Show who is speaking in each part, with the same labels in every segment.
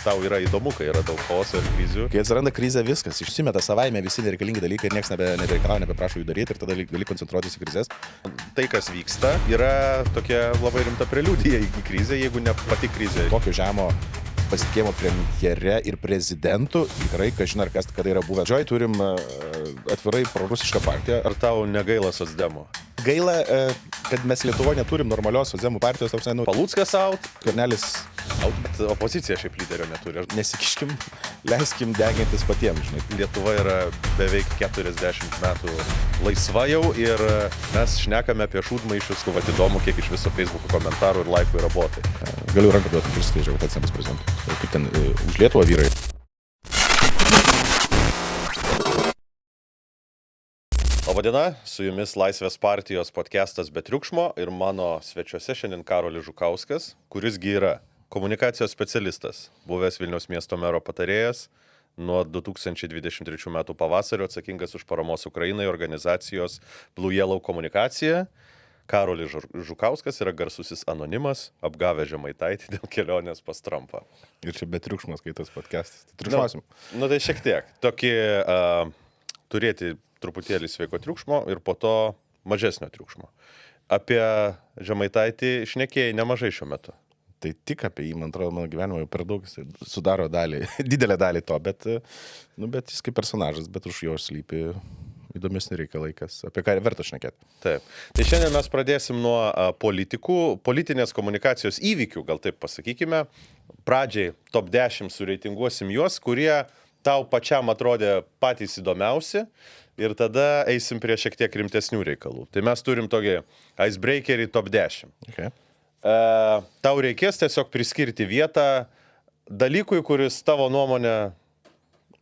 Speaker 1: tau yra įdomu, kai yra daug chaoso ir krizių.
Speaker 2: Kai atsiranda krizė, viskas išsimeta savaime visi nereikalingi dalykai ir niekas nebereikalauja, nebeprašo jų daryti ir tada gali koncentruotis į krizės.
Speaker 1: Tai, kas vyksta, yra tokia labai rimta preliudija į krizę, jeigu ne pati krizė.
Speaker 2: Tokio žemo pasitikėjimo premjere ir prezidentu tikrai, kažin ar kas kada yra buvę. Džioj turim atvirai prorusišką partiją.
Speaker 1: Ar tau negaila socdemo?
Speaker 2: Gaila, kad mes Lietuvoje neturim normalios socdemų partijos.
Speaker 1: Paluckas out,
Speaker 2: Skvernelis out.
Speaker 1: bet opozicija šiaip lyderio neturi.
Speaker 2: Nesikiškim, leiskim degintis patiems, žinai.
Speaker 1: Lietuva yra beveik 40 metų laisva jau ir mes šnekame apie šūdmaišius, vat įdomu, kiek iš viso Facebook'o komentarų ir laikų yra botai.
Speaker 2: Galiu ranką duoti priskaičiau, kad nebus prezidentų. Kaip ten už Lietuvą vyrai.
Speaker 1: Labadiena, su jumis Laisvės partijos podcastas Be triukšmo ir mano svečiuose šiandien Karolis Žukauskas, kurisgi yra komunikacijos specialistas, buvęs Vilniaus miesto mero patarėjas, nuo 2023 metų pavasario atsakingas už paramos Ukrainai organizacijos Blue Yellow komunikaciją. Karolis Žukauskas yra garsusis anonimas, apgavęs Žemaitaitį dėl kelionės pas Trumpą.
Speaker 2: Ir čia Be triukšmas, kai tas podcastas. Tai triukšmasim.
Speaker 1: Nu tai šiek tiek. Tokį turėti truputėlį sveiko triukšmo ir po to mažesnio triukšmo. Apie Žemaitaitį šnekėjai nemažai šiuo metu.
Speaker 2: Tai tik apie jį, man atrodo, mano gyvenimo jau per daug jis sudaro dalį, didelę dalį to, bet jis kaip personažas, bet už jo slypi įdomesni reikalai, apie ką verta šnekėti.
Speaker 1: Taip. Tai šiandien mes pradėsim nuo politikų, politinės komunikacijos įvykių, gal taip pasakykime. Pradžiai top 10 sureitinguosim juos, kurie tau pačiam atrodė patys įdomiausi ir tada eisim prie šiek tiek rimtesnių reikalų. Tai mes turim tokį icebreakerį top 10.
Speaker 2: Okay.
Speaker 1: Tau reikės tiesiog priskirti vietą dalykui, kuris tavo nuomonė...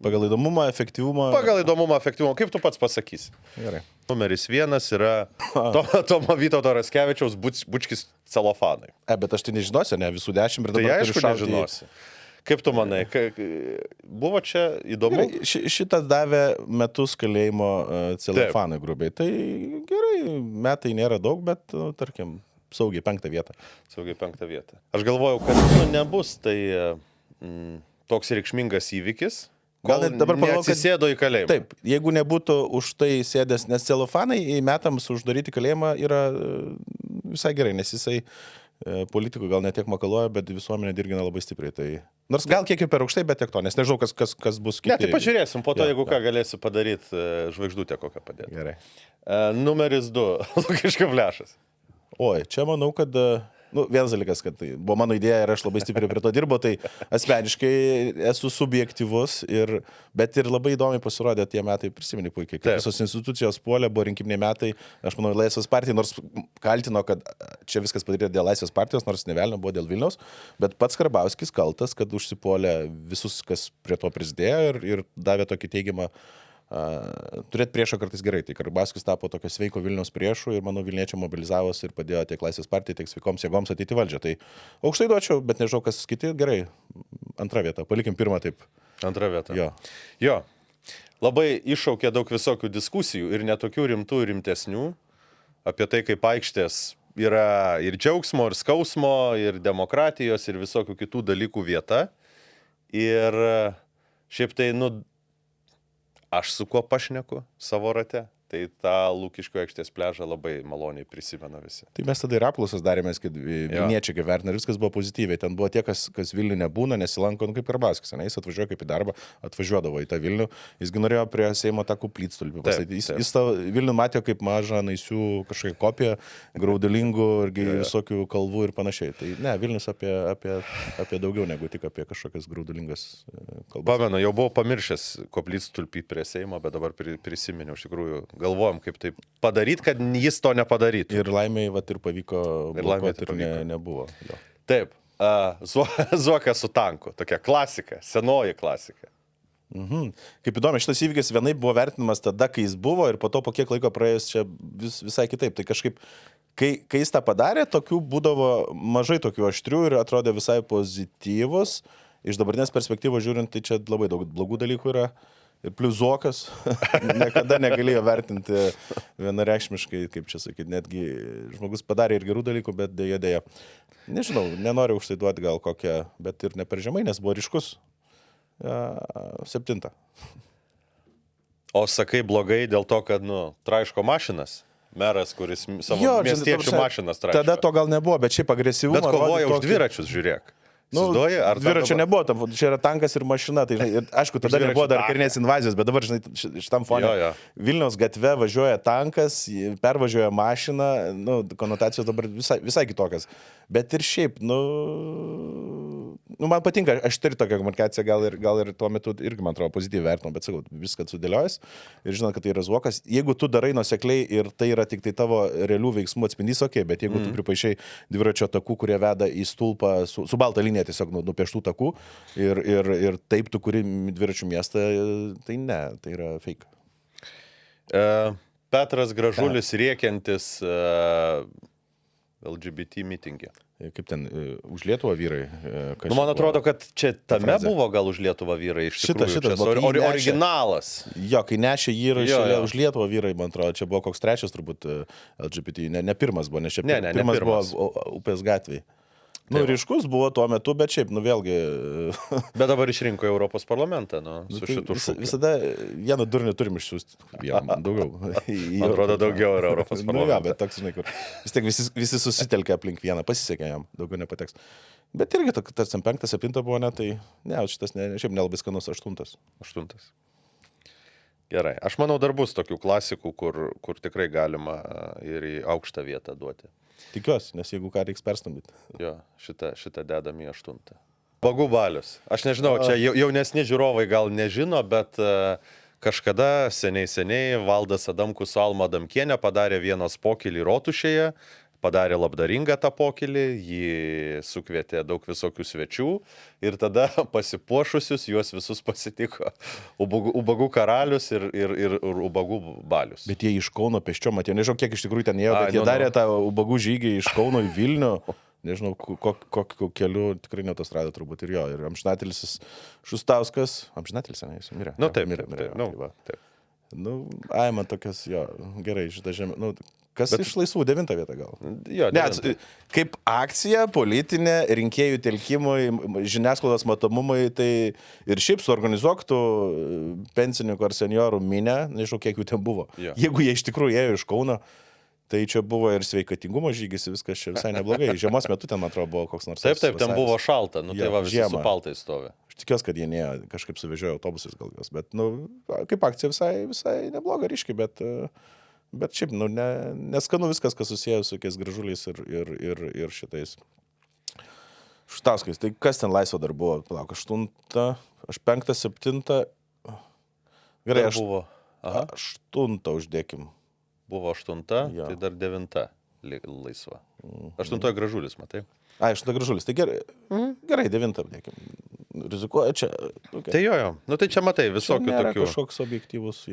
Speaker 2: Pagal įdomumą, efektyvumą.
Speaker 1: Kaip tu pats pasakysi?
Speaker 2: Gerai.
Speaker 1: Numeris 1 yra Tomo Vytauto Raskevičiaus bučkis celofanai.
Speaker 2: Bet aš tai nežinosiu, ne visų 10 ir
Speaker 1: Tai
Speaker 2: dabar
Speaker 1: aišku nežinosi. Kaip tu manai, buvo čia įdomu?
Speaker 2: Gerai, šitas davė metus kalėjimo celofanai grubiai. Tai gerai, metai nėra daug, bet tarkim, saugiai 5 vietą.
Speaker 1: Saugiai 5 vietą. Aš galvojau, kad nebus tai toks reikšmingas įvykis, kol neatsisėdo į kalėjimą.
Speaker 2: Taip, jeigu nebūtų už tai sėdęs, nes celofanai metams uždaryti kalėjimą yra visai gerai, nes jisai politikų gal netiek makaluoja, bet visuomenė dirgina labai stipriai. Tai... Nors gal kiek ir per aukštai, bet tiek to, nes nežinau, kas bus kiti.
Speaker 1: Ne, tai pažiūrėsim, po to, jeigu ką galėsiu padaryti, žvaigždutę kokią padėti.
Speaker 2: Gerai.
Speaker 1: Numeris 2, Lukiškių Flešas.
Speaker 2: Oi, čia manau, kad... vienas dalykas, kad tai buvo mano idėja ir aš labai stipriai prie to dirbo, tai asmeniškai esu subjektyvus, bet ir labai įdomiai pasirodė tie metai, prisimeni puikiai, kad visos institucijos puolė, buvo rinkiminiai metai, aš manau, Laisvės partija, nors kaltino, kad čia viskas padaryta dėl Laisvės partijos, nors nevelnio buvo dėl Vilniaus, bet pats Karbauskis kaltas, kad užsipuolė visus, kas prie to prisidėjo ir davė tokį teigiamą turėti priešą kartais gerai. Tai Karbauskis tapo tokio sveiko Vilniaus priešų ir manau Vilniečiai mobilizavosi ir padėjo tiek Laisvės partijai, tiek sveikoms jėgoms ateiti valdžią. Tai aukštai duočiau, bet nežinau, kas kiti. Gerai, 2 vieta. Palikim 1 taip.
Speaker 1: 2 vieta.
Speaker 2: Jo.
Speaker 1: Labai iššaukė daug visokių diskusijų ir netokių rimtų ir rimtesnių apie tai, kaip aikštės yra ir džiaugsmo, ir skausmo, ir demokratijos, ir visokių kitų dalykų vieta. Ir šiaip tai, aš su kuo pašneku savo rate, tai tą Lukiškių aikštės pliažą labai maloniai prisimena visi.
Speaker 2: Tai mes tada ir apklausas darėmės, kad Vilniečiai vertina ir viskas buvo pozityviai. Ten buvo tie, kas Vilnių nebūna, nesilanko, kaip Karbauskis. Jis atvažiuoja kaip į darbą, atvažiuodavo į tą Vilnių. Jisgi norėjo prie Seimo tą koplytstulpį pastatyti. Jis tą Vilnių matė kaip mažą naisių kažkokią kopiją, graudulingų ir visokių kalvų ir panašiai. Tai ne, Vilnius apie daugiau negu tik apie kažkokias graudulingas kalbas.
Speaker 1: Pamenu, jau buvau pamiršęs koplytstulpį prie Seimo, bet dabar prisiminiau iš tikrųjų. Galvojom, kaip tai padaryti, kad jis to nepadarytų.
Speaker 2: Ir laimiai ir pavyko blokuoti ir nebuvo. Jo.
Speaker 1: Taip, Zuokas su tanku, tokia klasika, senoji klasika.
Speaker 2: Kaip įdomu, šitas įvykis vienaip buvo vertinimas tada, kai jis buvo ir po to po kiek laiko praėjus čia visai kitaip. Tai kažkaip, kai jis tą padarė, tokių būdavo mažai tokių aštrių ir atrodė visai pozityvus. Iš dabartinės perspektyvos žiūrint, tai čia labai daug blogų dalykų yra. Ir plius Zuokas niekada negalėjo vertinti vienareikšmiškai, kaip čia sakyti, netgi žmogus padarė ir gerų dalykų, bet dėja. Nežinau, nenoriu už tai duoti gal kokią, bet ir ne per žemai, nes buvo ryškus. 7.
Speaker 1: O sakai blogai dėl to, kad, traiško mašinas? Meras, kuris savo miestiečių mašinas traiško.
Speaker 2: Tada to gal nebuvo, bet šiaip agresyvumą.
Speaker 1: Bet kovoja už dviračius, žiūrėk.
Speaker 2: Dviračio nebuvo, čia yra tankas ir mašina, tai aišku, tada nebuvo dar karinės invazijos, bet dabar, žinai, šitam fone Vilniaus gatve važiuoja tankas, pervažiuoja mašiną, konotacijos dabar visai kitokias. Bet ir šiaip, man patinka, aš turiu tokią komunikaciją, gal ir tuo metu irgi, man atrodo, pozityviai vertinau, bet sakau, viską sudėliojęs ir žinot, kad tai yra Zuokas. Jeigu tu darai nuosekliai ir tai yra tik tai tavo realių veiksmų atspindys, bet jeigu tu pripaišai dviračio takų, kurie veda į stulpą su balta linija tiesiog nupieštų takų ir taip tu kuri dviračių miestą, tai ne, tai yra fake.
Speaker 1: Petras Gražulis rėkiantis LGBT mitingė.
Speaker 2: Kaip ten, už Lietuvą vyrai?
Speaker 1: Man atrodo, kad čia tame buvo gal už Lietuvą vyrai iš tikrųjų. Šitas originalas.
Speaker 2: Jo, kai nešė jį rašė už Lietuvą vyrai, man atrodo, čia buvo koks trečias turbūt LGBT, ne pirmas buvo, nes čia pirmas buvo Upės gatvėje. Ryškus buvo tuo metu, bet šiaip, vėlgi...
Speaker 1: Bet dabar išrinko Europos parlamentą, su šitų šūkiu.
Speaker 2: Visada vieną durnį turim išsiųsti. Daugiau.
Speaker 1: Man atrodo, daugiau yra Europos parlamentą.
Speaker 2: Bet toks, žinai, kur vis tiek visi susitelkia aplink vieną, pasisekė jam, daugiau nepateks. Bet irgi tas 5-7 buvo, tai šitas šiaip nelabai skanus 8.
Speaker 1: Gerai. Aš manau, dar bus tokių klasikų, kur tikrai galima ir į aukštą vietą duoti.
Speaker 2: Tikiuosi, nes jeigu ką reiks perstumdyti.
Speaker 1: Jo, šitą dedam į 8. Ubagų balius. Aš nežinau, čia jaunesni žiūrovai gal nežino, bet kažkada seniai Valdas Adamkus su Alma Adamkienė padarė vienos pokylį Rotušėje, padarė labdaringą tą pokylį, jį sukvietė daug visokių svečių ir tada pasipuošusius juos visus pasitiko ubagų karalius ir ubagų balius.
Speaker 2: Bet jie iš Kauno pėsčiom atėjo, nežinau, kiek iš tikrųjų ten ėjo, bet jie darė tą ubagų žygį iš Kauno į Vilnių, nežinau, kokiu keliu, tikrai ne autostrada turbūt ir amžinatelis Šustauskas, amžinatelis, jis mirė.
Speaker 1: Taip.
Speaker 2: Man tokias, gerai, šitą žemę, kas iš laisvų 9 vietą gal?
Speaker 1: Jo,
Speaker 2: kaip akcija politinė, rinkėjų telkimui, žiniasklaidos matomumui, tai ir šiaip suorganizuok tu pensininkų ar seniorų minę, nežinau, kiek jų ten buvo. Jeigu jie iš tikrųjų ėjo iš Kauno, tai čia buvo ir sveikatingumo žygis, viskas čia visai neblogai. Žiemos metu ten, man atrodo, buvo koks nors...
Speaker 1: Taip, ten buvo šalta, tai visi su paltai stovi.
Speaker 2: Aš tikiuosi, kad jie kažkaip suvežiojo autobusais gal jos, bet, kaip akcija visai nebloga, ryškiai, bet šiaip, neskanu viskas, kas susijęs su tokiais Gražuliais ir šitais Šutauskais. Tai kas ten laisvo dar buvo? Palauk, 8, aš 5, 7... Gerai, 8 uždėkim.
Speaker 1: Buvo 8, tai dar 9 laisva. 8 Gražulis, matai?
Speaker 2: 8 Gražulis, tai gerai. Gerai, 9 dėkim. Rizikuoja čia.
Speaker 1: Tai jo. Tai čia matai visokių
Speaker 2: tokių.
Speaker 1: Tokių.
Speaker 2: Kažkoks objektyvus,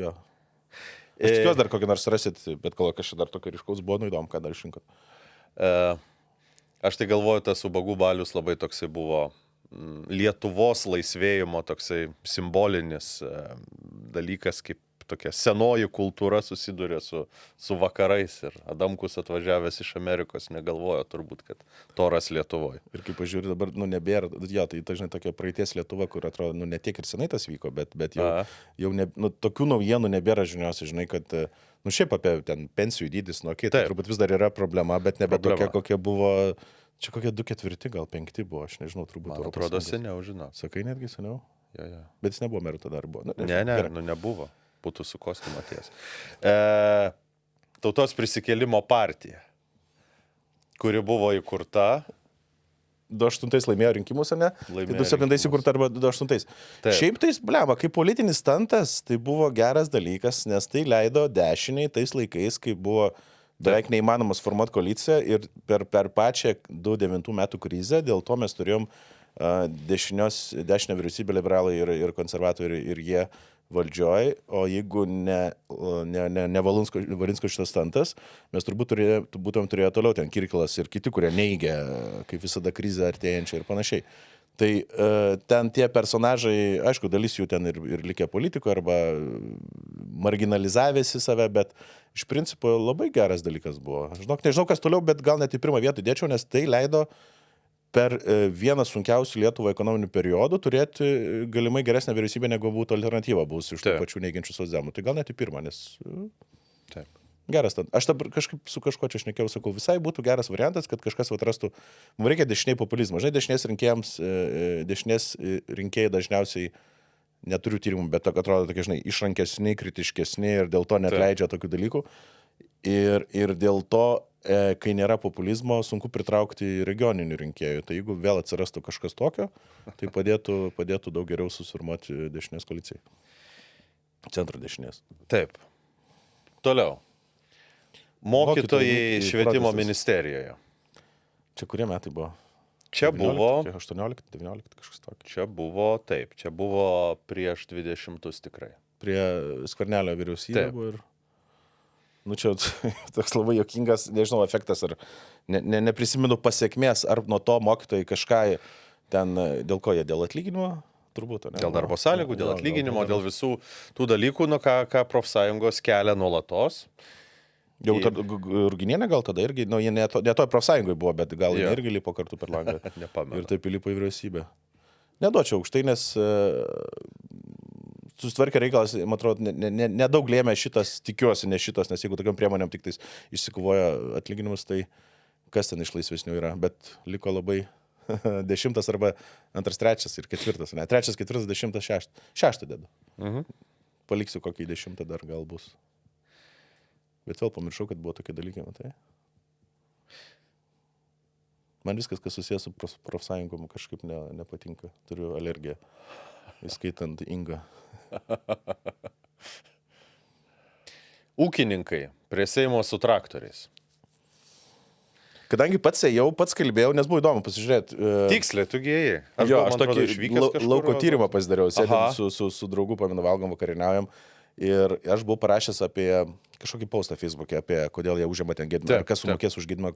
Speaker 2: Aš tikiuosi dar kokį nors rasit, bet kol kas čia dar tokio ryškaus buvo, įdomu, ką dar išrinkot.
Speaker 1: Aš tai galvoju, tas ubagų balius labai toksai buvo Lietuvos laisvėjimo toksai simbolinis dalykas, kaip tokia senoji kultūra susiduria su vakarais ir Adamkus atvažiavęs iš Amerikos negalvojo turbūt, kad toras Lietuvoje.
Speaker 2: Ir kaip pažiūrėjau, dabar, nebėra, tai dažnai tokia praeities Lietuva, kur atrodo, ne tiek ir senai tas vyko, bet jau tokių naujienų nebėra žiniausiai, žinai, kad, šiaip apie ten pensijų dydis, tai turbūt vis dar yra problema, bet nebe tokia, kokia buvo, čia kokie 2/4, gal 5 buvo, aš nežinau, turbūt.
Speaker 1: Man atrodo, seniau, žinau.
Speaker 2: Sakai, netgi seniau?
Speaker 1: Jo.
Speaker 2: Bet jis nebuvo meru tada, ar buvo?
Speaker 1: Nebuvo. Būtų su kostiumu atėjęs. Tautos prisikėlimo partija, kuri buvo įkurta.
Speaker 2: 2008 laimėjo rinkimus, ne? Tai 2007 įkurta arba 2008. Šiaip tai, kaip politinis stuntas, tai buvo geras dalykas, nes tai leido dešiniai tais laikais, kai buvo beveik neįmanomas formuoti koaliciją ir per pačią 2009 metų krizę, dėl to mes turėjom dešinę vyriausybę, liberalai ir konservatoriai ir jie valdžioj, o jeigu ne Valinsko šitas stuntas, mes turbūt būtum turėję toliau ten Kirkilas ir kiti, kurie neigia, kaip visada, krizę artėjančią ir panašiai. Tai ten tie personažai, aišku, dalis jų ten ir likę politikoje arba marginalizavėsi save, bet iš principo labai geras dalykas buvo. Žinok, nežinau, kas toliau, bet gal net į pirmą vietą dėčiau, nes tai leido per vieną sunkiausių Lietuvų ekonominių periodų turėti galimai geresnę vyriausybę, negu būtų alternatyva bus iš tų pačių neigiančių socdemų. Tai gal net į pirmą, nes
Speaker 1: Taip.
Speaker 2: geras ten. Aš dabar kažkaip su kažkuo čia šnekėjau, sakau, visai būtų geras variantas, kad kažkas atrastų, mums reikia dešiniai populizmo. Žinai, dešinės rinkėjams, dešinės rinkėjai dažniausiai neturiu tyrimų, bet atrodo tokie, žinai, išrankesni, kritiškesni ir dėl to net leidžia tokių dalykų. Ir dėl to, kai nėra populizmo, sunku pritraukti regioninių rinkėjų. Tai jeigu vėl atsirastų kažkas tokio, tai padėtų daug geriau susiformuoti dešinės koalicijai. Centro dešinės.
Speaker 1: Taip. Toliau. Mokytojai švietimo
Speaker 2: protestas.
Speaker 1: Ministerijoje.
Speaker 2: Čia kurie metai buvo?
Speaker 1: Čia
Speaker 2: 19,
Speaker 1: buvo,
Speaker 2: 18, 19, kažkas tokio.
Speaker 1: čia buvo prieš 20 tikrai.
Speaker 2: Prie Skvernelio vyriausybė
Speaker 1: Taip.
Speaker 2: buvo ir... Nu čia toks labai juokingas, nežinau, efektas, ar neprisimenu pasiekmės, ar nuo to mokytojai kažką ten, dėl ko jie, dėl atlyginimo? Turbūt, ne?
Speaker 1: Dėl darbo sąlygų, dėl atlyginimo, dėl visų tų dalykų, nu, ką profsąjungos kelia nuolatos.
Speaker 2: Jau Ruginienė gal tada irgi, nu, jie ne toj profsąjungoje buvo, bet gal jie irgi lipo kartu per langą.
Speaker 1: Nepamenu.
Speaker 2: Ir taip įlipo į vyriausybę. Neduočiau aukštai, nes susitvarkė reikalas, man atrodo, nedaug lėmė šitas, tikiuosi, ne šitas, nes jeigu tokiam priemonėm tik tais išsikovoja atlyginimus, tai kas ten iš laisvesnių yra, bet liko labai 10 arba 2, 3 ir 4, ne, 3, 4, 10, 6 dedu. Paliksiu kokį 10 dar gal bus. Bet vėl pamiršau, kad buvo tokie dalykai, matai. Man viskas, kas susijęs su profsąjungom, kažkaip nepatinka. Turiu alergiją, įskaitant Ingą.
Speaker 1: Ūkininkai prie Seimo su traktoriais.
Speaker 2: Kadangi pats ėjau, pats kalbėjau, nes buvo įdomu pasižiūrėti.
Speaker 1: Tiksliai, tu gėjai.
Speaker 2: Aš tokį lauko tyrimą pasidariau, sėdint su draugu, pamenu, valgom, vakariniaujam. Ir aš buvau parašęs apie kažkokį postą Facebook'e, apie kodėl jie užėmė ten Gedimą, ar kas sumokės už Gedimą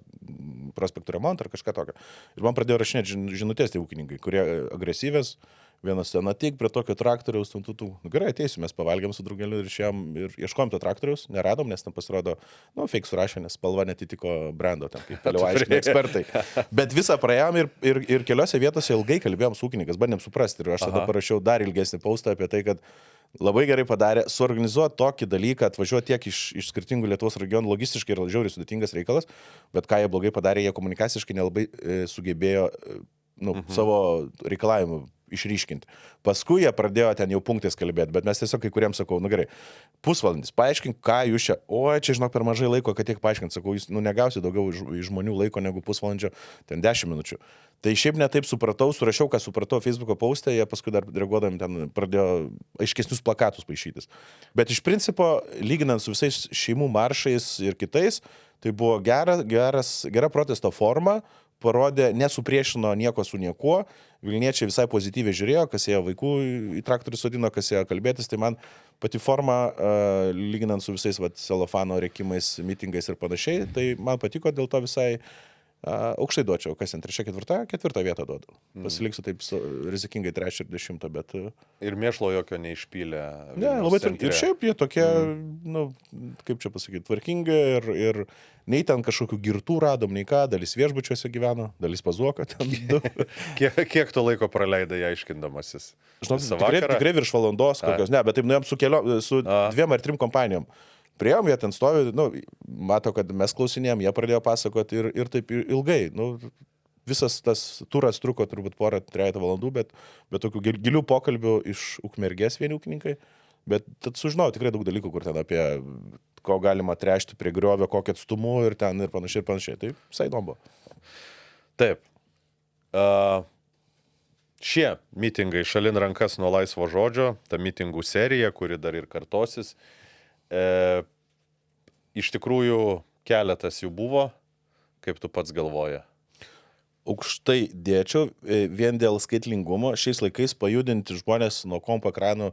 Speaker 2: prospektų remontą, ar kažką tokio. Ir man pradėjo rašinėti žinutės tie ūkininkai, kurie agresyvės, vienas ten ateik prie tokio traktoriaus, Nu, gerai, ateisiu, mes pavalgėm su draugeliu ir išėjom ir ieškojom to traktoriaus, neradom, nes ten pasirodo, fake surašė, nes spalva netitiko brando, ten kaip vėliau aiškina ekspertai. Bet visą praėjom ir keliose vietose ilgai kalbėjom su ūkininkas, bandėm suprasti. Ir aš tada parašiau dar ilgesnį postą apie tai, kad labai gerai padarė suorganizuoti tokį dalyką, atvažiuoti tiek iš skirtingų Lietuvos regionų, logistiškai ir žiauriai sudėtingas reikalas, bet ką jie blogai padarė, jie komunikaciškai nelabai sugebėjo savo reikalavimų išryškinti. Paskui jie pradėjo ten jau punktais kalbėti, bet mes tiesiog kai kuriems sakau, gerai, pusvalandis, paaiškink, ką jūs čia, čia žinok per mažai laiko, kad tiek paaiškint, sakau, jūs negausi daugiau iš žmonių laiko negu pusvalandžio, ten 10 minučių. Tai šiaip netaip supratau, surašiau, ką supratau Facebook'o postą, jie paskui dar reaguodami ten pradėjo aiškesnius plakatus paišytis. Bet iš principo, lyginant su visais šeimų maršais ir kitais, tai buvo gera protesto forma, parodė, nesupriešino nieko su niekuo, Vilniečiai visai pozityviai žiūrėjo, kas ėjo vaikų į traktorių sodino, kas ėjo kalbėtis, tai man pati forma, lyginant su visais celofano rėkimais, mitingais ir panašiai, tai man patiko, dėl to visai aukštai duočiau, kas ten 3, 4 vietą duodu. Pasiliksiu taip rizikingai 3 ir 10, bet...
Speaker 1: Ir mėšlo jokio neišpylė.
Speaker 2: Ne, labai ir šiaip jie tokie, kaip čia pasakyti, tvarkingi ir nei ten kažkokių girtų radom, nei ką, dalis viešbučiuose gyveno, dalis pazuoko ten.
Speaker 1: Kiek to laiko praleidai aiškindamasis?
Speaker 2: Žinok, tikrai virš valandos kokios, ne, bet taip nuėjom su 2 ar 3 kompanijom. Priėjom, jie ten stovi, mato, kad mes klausinėjom, jie pradėjo pasakoti ir taip ilgai. Visas tas turas truko turbūt 2-3 valandų, bet tokių gilių pokalbių iš Ukmergės vieni ūkininkai. Bet tad sužinojau tikrai daug dalykų, kur ten apie ko galima trešti prie griovio, kokį atstumu ir ten ir panašiai. Tai visai įdomu.
Speaker 1: Taip. Šie mitingai šalin rankas nuo laisvo žodžio, ta mitingų serija, kuri dar ir kartosis. Iš tikrųjų keletas jų buvo, kaip tu pats galvoji?
Speaker 2: aukštai dėčiau, vien dėl skaitlingumo. Šiais laikais pajudinti žmonės nuo kompo ekranų,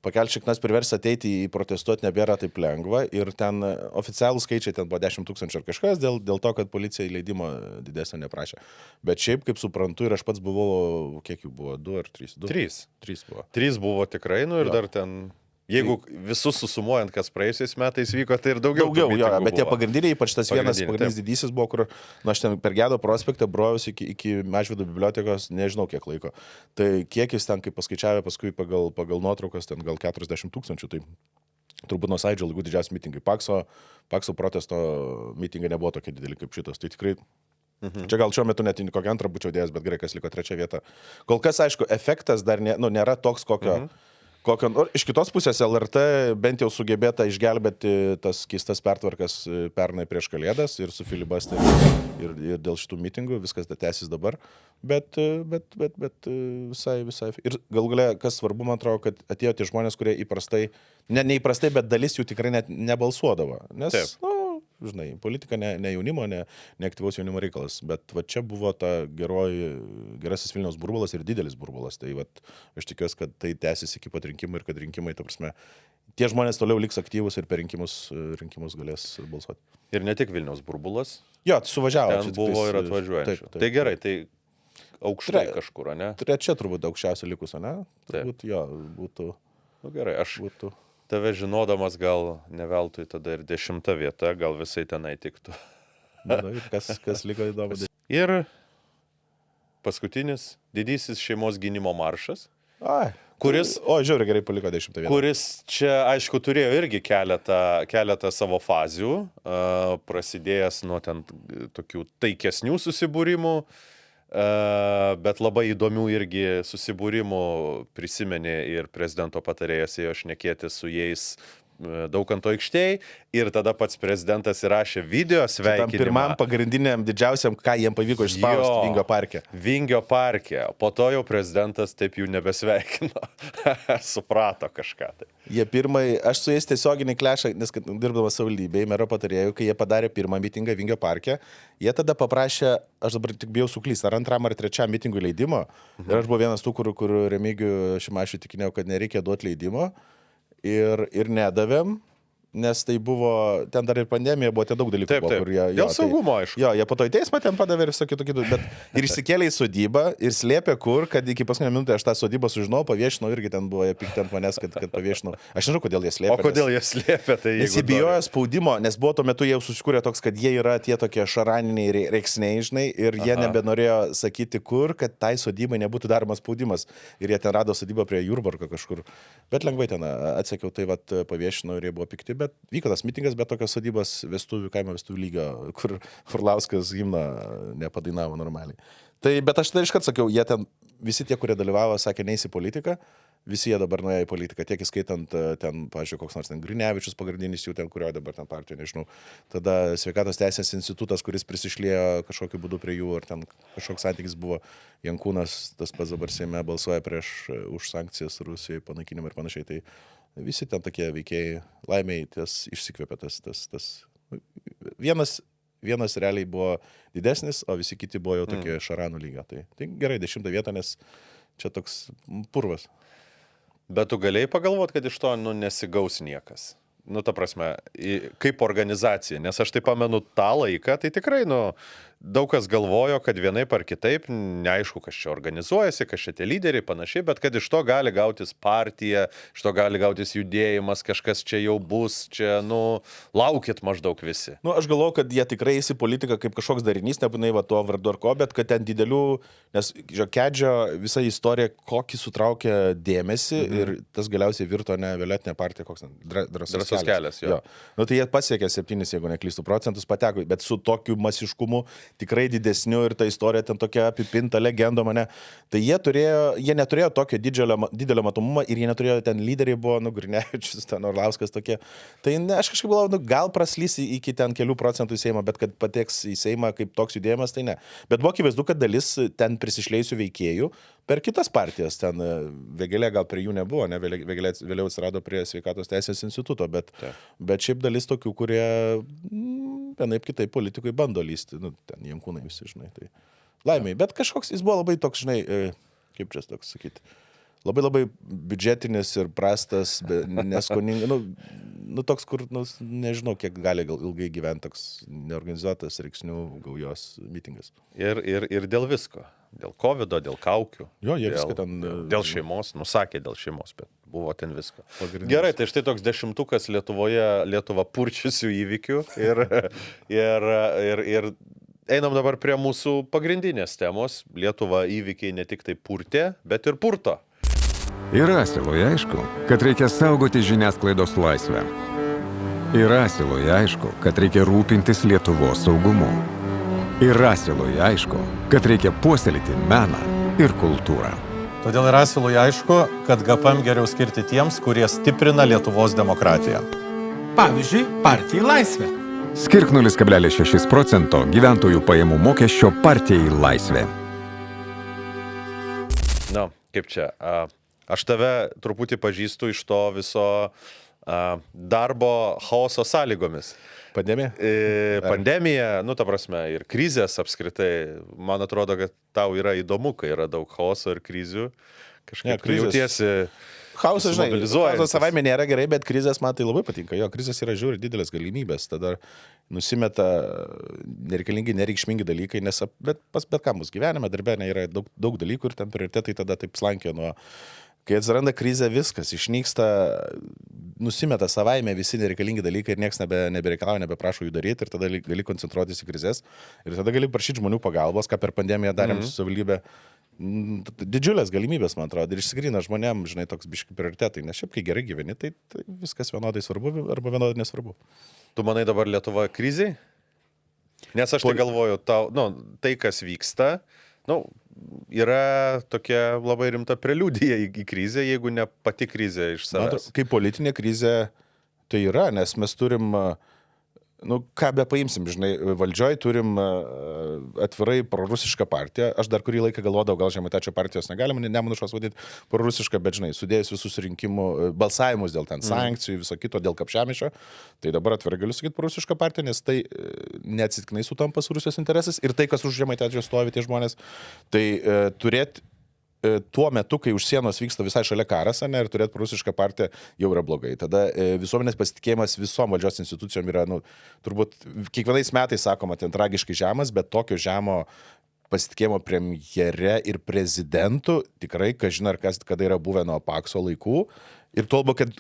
Speaker 2: pakelti šiknas, priversti ateiti į protestuoti nebėra taip lengva. Ir ten oficialų skaičiai ten buvo 10 000 ar kažkas, dėl to, kad policija įleidimo didesnio neprašė. Bet šiaip, kaip suprantu, ir aš pats buvau, kiek jų buvo, 2 ar 3? 3 buvo.
Speaker 1: 3 buvo tikrai, nu ir dar ten... Jeigu visus susumuojant, kas praėjusiais metais vyko, tai ir daugiau
Speaker 2: jo, bet
Speaker 1: buvo.
Speaker 2: tie pagrindiniai, ypač tas vienas pagrindinis didysis buvo, kur, aš ten per Gedo prospektą brojausi iki Mažvydo bibliotekos, nežinau kiek laiko. Tai kiekis ten, kaip paskaičiavę paskui pagal nuotraukas, ten gal 40 000, tai turbūt nuo Sąjūdžio laikų didžiausi mitingai. Pakso protesto mitingai nebuvo tokie dideli kaip šitas. Tai tikrai čia gal šiuo metu net kokią antrą būčiau dėjęs, bet gerai, kas liko 3 vieta. Kol kas, aišku, efektas dar nėra toks, iš kitos pusės LRT bent jau sugebėta išgelbėti tas keistas pertvarkas pernai prieš Kalėdas ir su filibasteriu ir dėl šitų mitingų, viskas tęsis dabar, bet visai. Ir galų gale, kas svarbu, man atrodo, kad atėjo tie žmonės, kurie neįprastai, bet dalis jų tikrai net nebalsuodavo, nes, žinai, politika ne jaunimo, ne aktyvaus jaunimo reikalas, bet va čia buvo ta gerasis Vilniaus burbulas ir didelis burbulas, tai va aš tikiuosi, kad tai tęsis iki pat rinkimų ir kad rinkimai, ta prasme, tie žmonės toliau liks aktyvus ir per rinkimus galės balsuoti.
Speaker 1: Ir ne tik Vilniaus burbulas.
Speaker 2: Jo, suvažiavo.
Speaker 1: Ten buvo ir atvažiuojančių. Tai gerai, tai aukštai kažkur, ne?
Speaker 2: Trečia turbūt aukščiausia likusio, ne? Turbūt jo, būtų.
Speaker 1: Nu gerai, aš tave žinodamas gal neveltui tada ir 10 vieta, gal visai tenai tiktų.
Speaker 2: Na, ir kas liko įdomu.
Speaker 1: Ir paskutinis didysis šeimos gynimo maršas, kuris...
Speaker 2: žiauriai gerai paliko 10 vietą.
Speaker 1: Kuris čia, aišku, turėjo irgi keletą savo fazių, prasidėjęs nuo ten tokių taikesnių susibūrimų, bet labai įdomių irgi susibūrimų prisimenė ir prezidento patarėjas ėjo šnekėti su jais Daukanto aikštėj ir tada pats prezidentas įrašė video sveikinimą.
Speaker 2: Tam pirmam pagrindiniam didžiausiam, ką jiem pavyko išspausti Vingio parke.
Speaker 1: Vingio parke. Po to jau prezidentas taip jų nebesveikino. Suprato kažką. Tai.
Speaker 2: Jie aš su jais tiesioginį klešą, nes dirbdamas savivaldybėje, mero patarėjų, kai jie padarė pirmą mitingą Vingio parke, jie tada paprašė, aš dabar tik bijau suklysti, ar 2. ar 3. mitingų leidimo. Ir aš buvau vienas tų, kur Remigijų Šimašių tikinėjau, kad nereikia duoti leidimo. Ir nedavėm, nes tai buvo, ten dar ir pandemija buvo, ten daug dalykų buvo, kur jie...
Speaker 1: Dėl saugumo, aišku.
Speaker 2: Jo, jie po to į teismą ten padavė ir visokių tokių, bet ir išsikėlė į sodybą ir slėpė kur, kad iki paskutinio minutę aš tą sodybą sužinau, paviešinau, irgi ten buvo pikti ant manęs, kad paviešinau. Aš nežinau, kodėl jie slėpė.
Speaker 1: O kodėl jie slėpė? Tai
Speaker 2: nes jie bijojo spaudimo, nes buvo tuo metu jau susikūrė toks, kad jie yra tie tokie šaraniniai reiksniai, žinai, ir jie nebenorėjo sakyti kur, kad tai sodybai nebūtų daromas spaudimas. Ir jie ten rado sodybą prie Jurbarko kažkur. Bet lengvai ten atsekiau, tai vat paviešinau ir jie buvo pikti, bet vyko tas mitingas, bet tokios sodybos kaimo vestuvių lygio, kur Furlauskas himną nepadainavo normaliai. Tai, bet aš tai iškart sakiau, jie ten, visi tie, kurie dalyvavo, sakė, neis į politiką, visi jie dabar nuėjo į politiką, tiek įskaitant ten, pažiūrėjau, koks nors ten Grinevičius pagrindinis jų ten, kurio dabar ten partijų, nežinau. Tada Sveikatos teisės institutas, kuris prisišlėjo kažkokiu būdu prie jų, ar ten kažkoks santykis buvo, Jankūnas, tas pats dabar Seime balsuoja už sankcijas Rusijai, panaikinimą ir panašiai. Tai visi ten tokie veikėjai, laimiai tas išsikvėpė tas. Vienas realiai buvo didesnis, o visi kiti buvo jau tokie šaranų lygio. Tai gerai, 10 vietą, nes čia toks purvas.
Speaker 1: Bet tu galėjai pagalvoti, kad iš to nesigaus niekas. Ta prasme, kaip organizacija, nes aš tai pamenu tą laiką, tai tikrai, daug kas galvojo, kad vienaip ar kitaip, neaišku, kas čia organizuojasi, kas čia tie lyderiai, panašiai, bet kad iš to gali gautis partija, iš to gali gautis judėjimas, kažkas čia jau bus, čia, laukit maždaug visi.
Speaker 2: Aš galvoju, kad jie tikrai eis į politiką kaip kažkoks darinys, nebūnai va to vardu ar ko, bet kad ten didelių, nes Kedžio visa istorija, kokį sutraukė dėmesį ir tas galiausiai virto ne violetinė partija, koks ten Drąsos kelias. Jo. Tai jie pasiekė 7, jeigu neklystu, procentus pateko, bet su tokiu masiškumu tikrai didesniu ir ta istorija ten tokia apipinta legenda mane. Tai jie neturėjo tokio didelio matomumo ir jie neturėjo ten lyderiai buvo, Grinevičius, ten Orlauskas tokie. Tai aš kažkaip galvoju, gal praslys iki ten kelių procentų į Seimą, bet kad pateks į Seimą kaip toks judėjimas, tai ne. Bet buvo akivaizdu, kad dalis ten prisišlėjusių veikėjų per kitas partijas, ten Vėgėlė gal prie jų nebuvo, ne, Vėgėlė vėliau atsirado prie Sveikatos teisės instituto, bet šiaip dalis tokių, kurie vienaip kitaip politikui bando lysti, ten Jankūnai visi, žinai, Laimiai, bet kažkoks, jis buvo labai toks, žinai, kaip čia toks sakyti, labai biudžetinis ir prastas, neskoningas, nu toks, kur, nežinau, kiek gali gal ilgai gyventi toks neorganizuotas reiksnių gaujos mitingas.
Speaker 1: Ir dėl visko. Dėl COVID, dėl kaukių.
Speaker 2: Jo, jie viską ten...
Speaker 1: Dėl šeimos, nusakė dėl šeimos, bet buvo ten visko. Gerai, tai štai toks 10 Lietuva purčiusių įvykių ir einam dabar prie mūsų pagrindinės temos. Lietuva įvykiai ne tik tai purtė, bet ir purto.
Speaker 3: Ir Asilui aišku, kad reikia saugoti žiniasklaidos laisvę. Ir Asilui aišku, kad reikia rūpintis Lietuvos saugumu. Ir Asilui aišku, kad reikia puoselėti meną ir kultūrą.
Speaker 4: Todėl ir Asilui aišku, kad GPM geriau skirti tiems, kurie stiprina Lietuvos demokratiją.
Speaker 5: Pavyzdžiui, partijai Laisvė.
Speaker 3: Skirk 0,6% gyventojų pajamų mokesčio partijai Laisvė.
Speaker 1: Na, kaip čia? Aš tave truputį pažįstu iš to viso darbo chaoso sąlygomis.
Speaker 2: Pandemija?
Speaker 1: Pandemija, ta prasme, ir krizės apskritai. Man atrodo, kad tau yra įdomu, kai yra daug chaoso ir krizių. Kažkaip jautiesi...
Speaker 2: Chaosas, žinai, chaosas savaime nėra gerai, bet krizės man tai labai patinka. Jo, krizės yra žiūri didelės galimybės. Tada nusimeta nereikalingi, nereikšmingi dalykai, bet ką mūsų gyvenime, darbė yra daug dalykų ir ten prioritetai tada taip slankio nuo... Kai atsiranda krizė, viskas išnyksta, nusimeta savaime visi nereikalingi dalykai ir niekas nebereikalauja, nebeprašo jų daryti ir tada gali koncentruotis į krizės ir tada gali prašyti žmonių pagalbos, ką per pandemiją darėm su savivaldybė. Didžiulės galimybės, man atrodo, ir išsigrina žmonėm, žinai, toks biški prioritetai, nes šiaip kai gerai gyveni, tai viskas vienodai svarbu arba vienodai nesvarbu.
Speaker 1: Tu manai dabar Lietuva krizėj? Nes aš tai galvoju, tai kas vyksta, yra tokia labai rimta preliudija į krizę, jeigu ne pati krizė iš savęs.
Speaker 2: Kaip politinė krizė tai yra, nes mes turim, ką be paimsim, žinai, valdžioj turim atvirai prorusišką partiją. Aš dar kurį laiką galvodavau, gal Žemaitaičio partijos negalima, Nemuno aušros vadinti prorusišką, bet žinai, sudėjus visus rinkimų balsavimus dėl ten sankcijų, viso kito, dėl Kapčiamiesčio, tai dabar atvirai galiu sakyti prorusišką partiją, nes tai neatsitiktinai sutampa su Rusijos interesais ir tai, kas už Žemaitaičio stovi tie žmonės, tai turėti tuo metu, kai už sienos vyksta visai šalia karas, ir turėti prorusišką partiją jau yra blogai. Tada visuomenės pasitikėjimas visom valdžios institucijom yra, turbūt kiekvienais metais sakoma, ten tragiškai žemas, bet tokio žemo pasitikėjimo premjere ir prezidentu tikrai, kažin ar kada yra buvę nuo Pakso laikų. Ir tolbo, kad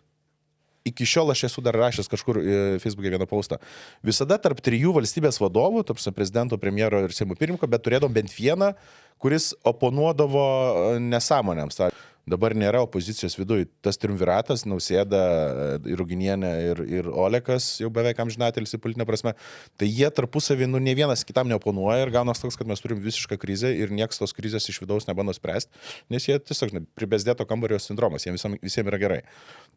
Speaker 2: iki šiol aš esu dar rašęs kažkur Facebook'e vieną postą. Visada tarp 3 valstybės vadovų, tarp prezidento, premjero ir Seimo pirmininko, bet turėdom bent vieną, kuris oponuodavo nesąmonėms. Dabar nėra opozicijos viduje. Tas triumviratas, Nausėda, Ruginienė ir Olekas, jau beveik amžinatelis į politinę prasme, tai jie tarpusavį, ne vienas kitam neoponuoja ir gaunas toks, kad mes turim visišką krizę ir nieks tos krizės iš vidaus nebando spręsti, nes jie tiesiog, pribezdėto kambario sindromas, jiems visiems yra gerai.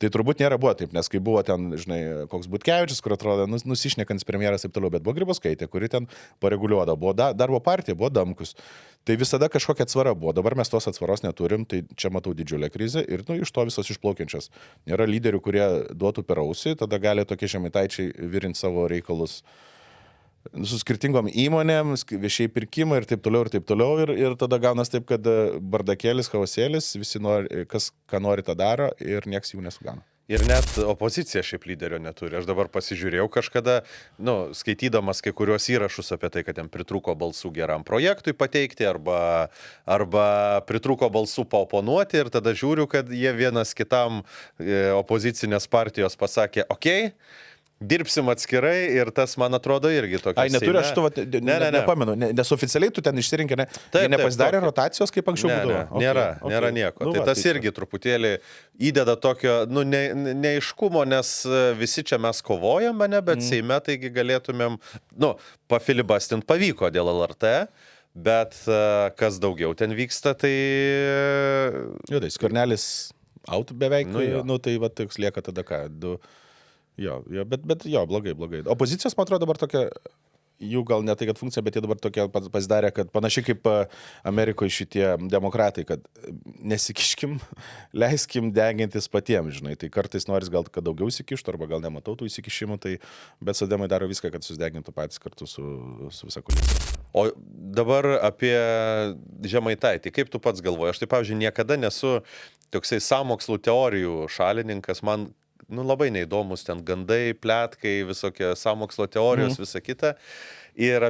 Speaker 2: Tai turbūt nėra buvo taip, nes kai buvo ten, žinai, koks Butkevičius, kur atrodo nusišnekants premjeras ir toliau, bet buvo Grybauskaitė, kuri ten pareguliuodavo, buvo darbo partija, buvo Damkus. Tai visada kažkokia atsvara buvo. Dabar mes tos atsvaros neturim, tai čia matau didžiulę krizę ir iš to visos išplaukiančios. Nėra lyderių, kurie duotų per ausį, tada gali tokie Žemaitaičiai virinti savo reikalus su skirtingom įmonėm, viešiai pirkimai ir taip toliau. Ir tada gaunas taip, kad bardakėlis, chaosėlis, visi nori, kas ką nori tą daro ir nieks jų nesugana.
Speaker 1: Ir net opozicija šiaip lyderio neturi. Aš dabar pasižiūrėjau kažkada, skaitydamas kai kuriuos įrašus apie tai, kad jam pritrūko balsų geram projektui pateikti arba pritrūko balsų paoponuoti ir tada žiūriu, kad jie vienas kitam opozicinės partijos pasakė, okei, dirbsim atskirai ir tas, man atrodo, irgi tokia.
Speaker 2: Neturiu, aš to nepamenu, nes oficialiai tu ten išsirinkė, jie nepasidarė rotacijos, kaip anksčiau būdavo.
Speaker 1: Nėra nieko. Tai tas irgi truputėlį įdeda tokio, neaiškumo, nes visi čia mes kovojam, bet Seime taigi galėtumėm, pafilibastint pavyko dėl LRT, bet kas daugiau ten vyksta, tai...
Speaker 2: Tai Skvernelis out beveik, tai va toks lieka tada ką, bet blogai. Opozicijos, man atrodo, dabar tokia, jų gal ne tai, kad funkcija, bet jie dabar tokia pasidarė, kad panašiai kaip Amerikoje šitie demokratai, kad nesikiškim, leiskim degintis patiems, žinai, tai kartais noris gal, kad daugiau įsikištų, arba gal nematau tų įsikišimų, bet sodemai daro viską, kad susidegintų patys kartu su visa koalicija.
Speaker 1: O dabar apie Žemaitaitį. Kaip tu pats galvoji? Aš tai, pavyzdžiui, niekada nesu toksai sąmokslų teorijų šalininkas. Man labai neįdomus ten gandai, pletkai, visokie sąmokslo teorijos, visa kita. Ir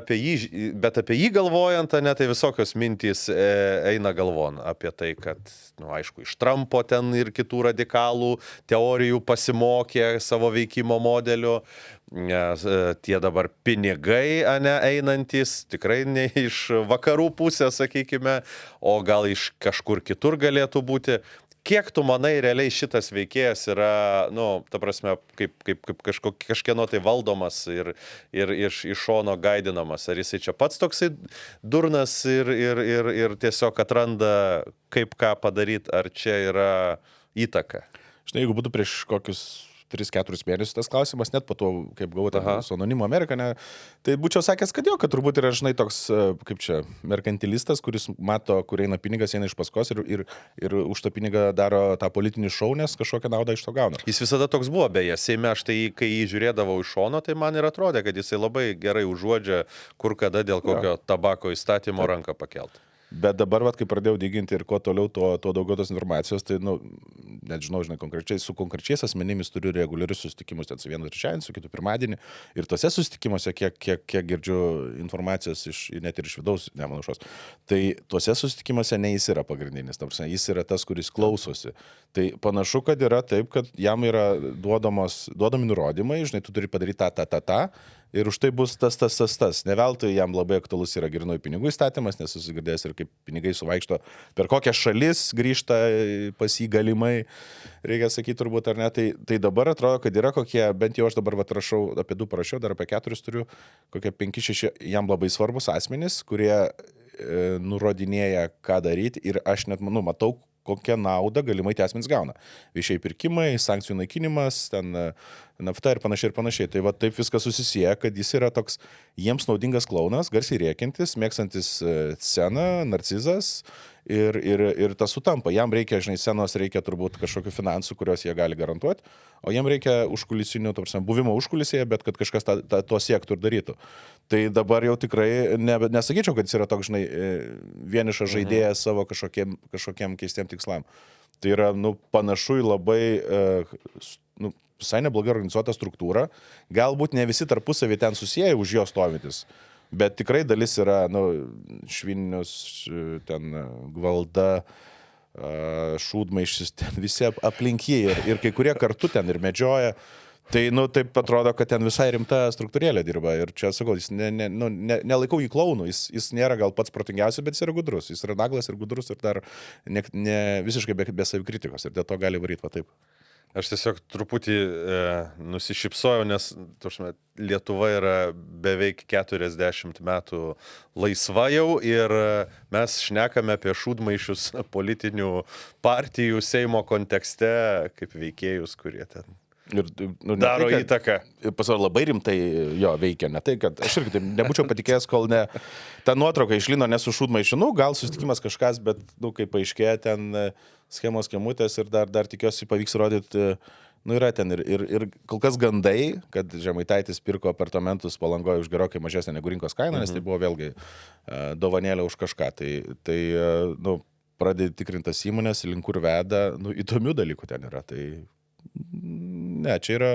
Speaker 1: bet apie jį galvojant, ne, tai visokios mintys eina galvon apie tai, kad, aišku, iš Trumpo ten ir kitų radikalų teorijų pasimokė savo veikimo modelių, nes tie dabar pinigai, ne, einantis, tikrai ne iš vakarų pusės, sakykime, o gal iš kažkur kitur galėtų būti. Kiek tu manai realiai šitas veikėjas yra, ta prasme, kaip kažkieno tai valdomas ir iš šono gaidinamas? Ar jisai čia pats toksai durnas ir tiesiog atranda, kaip ką padaryti, ar čia yra įtaka?
Speaker 2: Žinai, jeigu būtų prieš kokius 3-4 mėnesius tas klausimas, net po to, kaip gavote su Anonimo Amerika, ne, tai būčiau sakęs, kad turbūt yra, žinai, toks, kaip čia, merkantilistas, kuris mato, kur eina pinigas, eina iš paskos ir už tą pinigą daro tą politinį šou, nes kažkokią naudą iš to gauna.
Speaker 1: Jis visada toks buvo, beje, Seime, aš tai, kai jį žiūrėdavau iš šono, tai man ir atrodė, kad jisai labai gerai užuodžia, kur kada dėl kokio tabako įstatymo ranką pakelt.
Speaker 2: Bet dabar, kai pradėjau diginti ir kuo toliau, tuo daugiau tos informacijos, tai, net žinau, konkrečiai, su konkrečiais asmenimis turiu reguliarius susitikimus, ten su vienu trečiadienį, su kitu pirmadienį. Ir tose susitikimuose, kiek girdžiu informacijos net ir iš vidaus Nemuno aušros, tai tose susitikimuose ne jis yra pagrindinis, jis yra tas, kuris klausosi. Tai panašu, kad yra taip, kad jam yra duodami nurodymai, žinai, tu turi padaryti tą. Ir už tai bus tas. Ne veltui jam labai aktualus yra grynųjų pinigų įstatymas, nes susigirdės ir kaip pinigai suvaikšto, per kokią šalis grįžta pas jį galimai, reikia sakyti turbūt ar ne. Tai dabar atrodo, kad yra kokie, bent jau aš dabar rašau, apie 2 parašiau, dar apie 4 turiu, kokie 5-6 jam labai svarbus asmenys, kurie nurodinėja, ką daryti ir aš net, matau, kokią naudą galimai tie asmenys gauna. Viešiai pirkimai, sankcijų naikinimas, ten nafta ir panašiai. Tai va taip viskas susisieja, kad jis yra toks jiems naudingas klounas, garsiai rėkiantis, mėgstantis sceną, narcizas ir tas sutampa. Jam reikia, žinai, scenos reikia turbūt kažkokių finansų, kuriuos jie gali garantuoti, o jam reikia užkulisinių, buvimo užkulisėje, bet kad kažkas to siektų ir darytų. Tai dabar jau tikrai nesakyčiau, kad jis yra toks, žinai, vienišas žaidėjas savo kažkokiem keistiem tikslam. Tai yra, panašu į labai, visai neblogai organizuota struktūra. Galbūt ne visi tarpusavį ten susieja už jo stovintis. Bet tikrai dalis yra, Švinius, ten Gvalda, Šūdmaišis, ten visi aplink jį ir kai kurie kartu ten ir medžioja. Tai, taip atrodo, kad ten visai rimta struktūrėlė dirba. Ir čia, sakau, jis nelaikau jį klounu, jis nėra gal pats protingiausias, bet jis yra gudrus. Jis yra naglas ir gudrus ir dar visiškai be savikritikos. Ir dėl to gali varyti va taip.
Speaker 1: Aš tiesiog truputį nusišypsojau, nes Lietuva yra beveik 40 metų laisva jau ir mes šnekame apie šūdmaišius politinių partijų Seimo kontekste kaip veikėjus, kurie ten daro įtaką.
Speaker 2: Pasirodo, labai rimtai jo veikia, ne tai, kad aš irgi taip nebūčiau patikėjęs, kol ne ta nuotrauka išlino ne su šūdmaišiu, gal susitikimas kažkas, bet, kaip paaiškėja ten schemos schemutės ir dar tikiuosi pavyks rodyti, yra ten ir kol kas gandai, kad Žemaitaitis pirko apartamentus Palangoje už gerokai mažesnę negu rinkos kainą, nes tai buvo vėlgi dovanėlė už kažką. Tai pradedi tikrintas įmonės, link kur veda, įdomių dalykų ten yra. Tai ne, čia yra,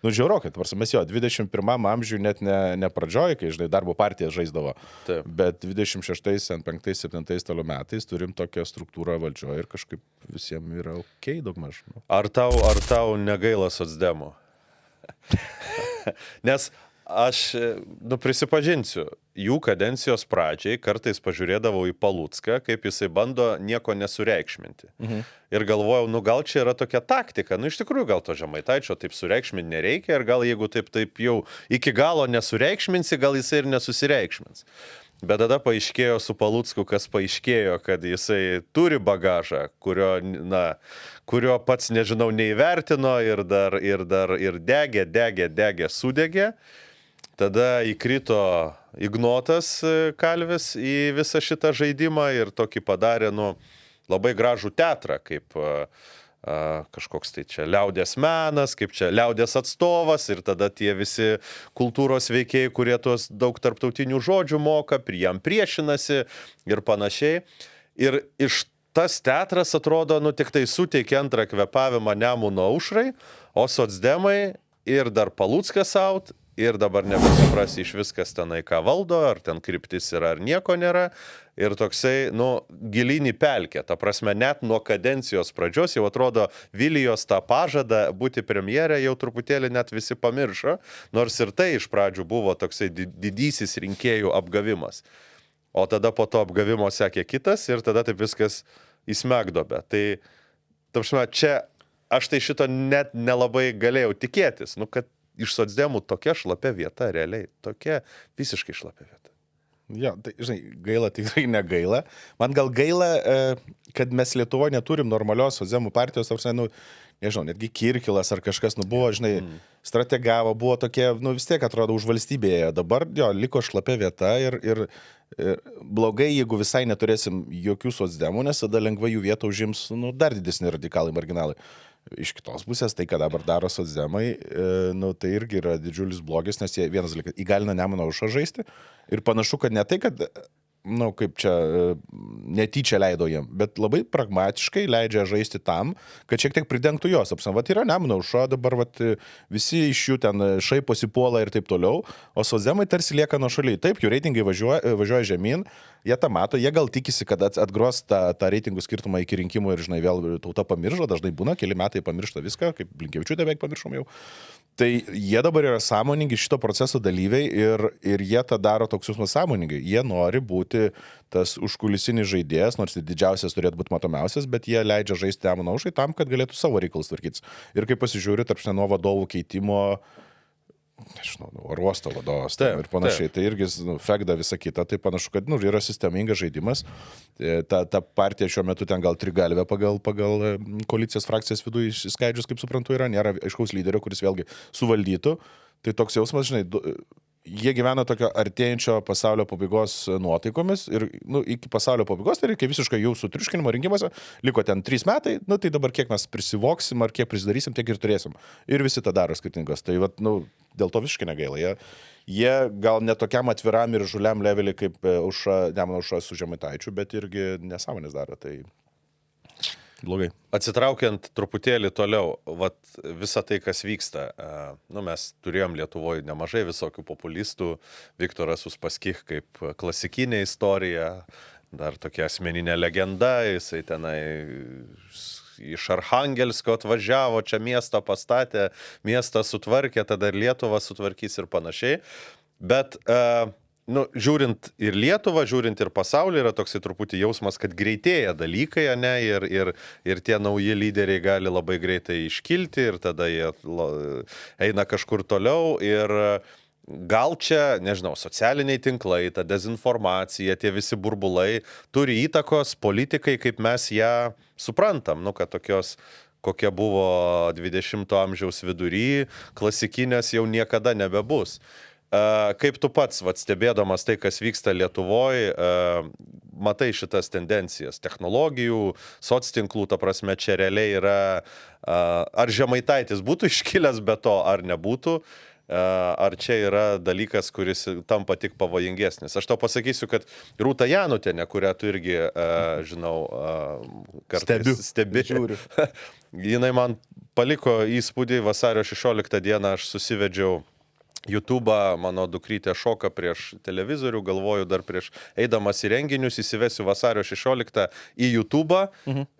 Speaker 2: žiaurokai, mes jo 21 amžiui net ne pradžioj, kai, žinai, darbo partija žaisdavo, taip. Bet 26, 5, 7 toliau metais turim tokią struktūrą valdžioje ir kažkaip visiems yra okei daugmaž.
Speaker 1: Ar tau negaila socdemų? Nes aš, prisipažinsiu, jų kadencijos pradžiai kartais pažiūrėdavau į Palucką, kaip jisai bando nieko nesureikšminti. Ir galvojau, gal čia yra tokia taktika. Iš tikrųjų, gal to Žemaitaičio taip sureikšminti nereikia ir gal jeigu taip jau iki galo nesureikšminsi, gal jisai ir nesusireikšmins. Bet tada paaiškėjo su Palucku, kas paaiškėjo, kad jisai turi bagažą, kurio pats, nežinau, neįvertino ir degė, sudegė. Tada įkrito Ignotas Kalvis į visą šitą žaidimą ir tokį padarė, labai gražų teatrą, kaip kažkoks tai čia liaudės menas, kaip čia liaudės atstovas ir tada tie visi kultūros veikėjai, kurie tuos daug tarptautinių žodžių moka, jam priešinasi ir panašiai. Ir iš tas teatras atrodo, tik tai suteikia antrą kvepavimą Nemuno aušrai, o socdemai ir dar Paluckas out, ir dabar nebesuprasi iš viskas tenai, ką valdo, ar ten kryptis yra, ar nieko nėra. Ir toksai, gilinį pelkę. Ta prasme, net nuo kadencijos pradžios jau atrodo Vilijos tą pažadą būti premjerė jau truputėlį net visi pamiršo, nors ir tai iš pradžių buvo toksai didysis rinkėjų apgavimas. O tada po to apgavimo sekė kitas ir tada taip viskas įsmegdobė. Tai, ta prasme, čia aš tai šito net nelabai galėjau tikėtis, kad iš socdemų tokia šlapia vieta, realiai, tokia visiškai šlapia vieta.
Speaker 2: Jo, tai, žinai, gaila tikrai negaila. Man gal gaila, kad mes Lietuvoje neturim normalios socdemų partijos, nežinau, netgi Kirkilas ar kažkas, buvo, žinai, strategavo, buvo tokie, vis tiek atrodo už valstybėje. Dabar, jo, liko šlapia vieta ir blogai, jeigu visai neturėsim jokių socdemų, nes tada lengvai jų vietą užims, dar didesni radikalai, marginalai. Iš kitos pusės, tai, ką dabar daro socdemai, tai irgi yra didžiulis blogis, nes jie vienas dalykas įgalina Nemuno aušrą žaisti ir panašu, kad ne tai, kad, kaip čia netyčia leido jiem, bet labai pragmatiškai leidžia žaisti tam, kad šiek tiek pridengtų jos. Vat yra Nemuno aušra, dabar visi iš jų ten šaiposi puola ir taip toliau, o socdemai tarsi lieka nuošaliai. Taip, jų reitingai važiuoja žemyn, jie tą mato, jie gal tikisi, kad atgros tą reitingų skirtumą iki rinkimų ir, žinai, vėl tauta pamiršo, dažnai būna, keli metai pamiršta viską, kaip Blinkevičiūtė beveik pamiršom jau. Tai jie dabar yra sąmoningi šito proceso dalyviai ir jie tą daro toks jausmas sąmoningai. Jie nori būti tas užkulisinis žaidėjas, nors didžiausias turėtų būti matomiausias, bet jie leidžia žaisti Nemuno aušrai tam, kad galėtų savo reikalus tvarkytis. Ir kai pasižiūri, tarp nuo vadovų keitimo, nežinau, uosto vadovas ir panašiai, tai irgi fegda visą kitą, tai panašu, kad yra sistemingas žaidimas. Ta partija šiuo metu ten gal trigalvė pagal koalicijos frakcijas viduje išskaidžius, kaip suprantu, nėra aiškaus lyderio, kuris vėlgi suvaldytų. Tai toks jausmas, žinai, jie gyvena tokio artėjančio pasaulio pabaigos nuotaikomis ir iki pasaulio pabaigos, tai reikia visiškai jų sutriuškinimo rinkimuose, liko ten 3 metai, tai dabar kiek mes prisivoksim ar kiek prisidarysim, tiek ir turėsim. Ir visi tą daro skirtingas. Tai dėl to visiškai negaila. Jie gal netokiam atviram ir žuliam levelį kaip Nemuno aušra su Žemaitaičiu, bet irgi nesąmonės daro. Tai blogai.
Speaker 1: Atsitraukiant truputėlį toliau, visą tai, kas vyksta, mes turėjom Lietuvoje nemažai visokių populistų, Viktoras Uspaskich kaip klasikinė istorija, dar tokia asmeninė legenda, jisai tenai iš Archangelsko atvažiavo, čia miestą pastatė, miestą sutvarkė, tada ir Lietuvą sutvarkys ir panašiai. Bet žiūrint ir Lietuvą, žiūrint ir pasaulį, yra toksai truputį jausmas, kad greitėja dalykai, ir tie nauji lyderiai gali labai greitai iškilti ir tada jie eina kažkur toliau ir gal čia, nežinau, socialiniai tinklai, ta dezinformacija, tie visi burbulai turi įtakos politikai, kaip mes ją suprantam, kad tokios kokia buvo 20-ojo amžiaus vidury, klasikinės jau niekada nebebus. Kaip tu pats, stebėdamas tai, kas vyksta Lietuvoje, matai šitas tendencijas technologijų, soctinklų, ta prasme, čia realiai yra, ar Žemaitaitis būtų iškilęs be to, ar nebūtų, ar čia yra dalykas, kuris tampa tik pavojingesnis. Aš tau pasakysiu, kad Rūta Janutienė, kurią tu irgi, žinau, kartais stebi, jinai man paliko įspūdį, vasario 16 dieną aš susivedžiau YouTube'ą, mano dukrytė šoka prieš televizorių, galvoju dar prieš eidamas į renginius, įsivesiu vasario 16 į YouTube'ą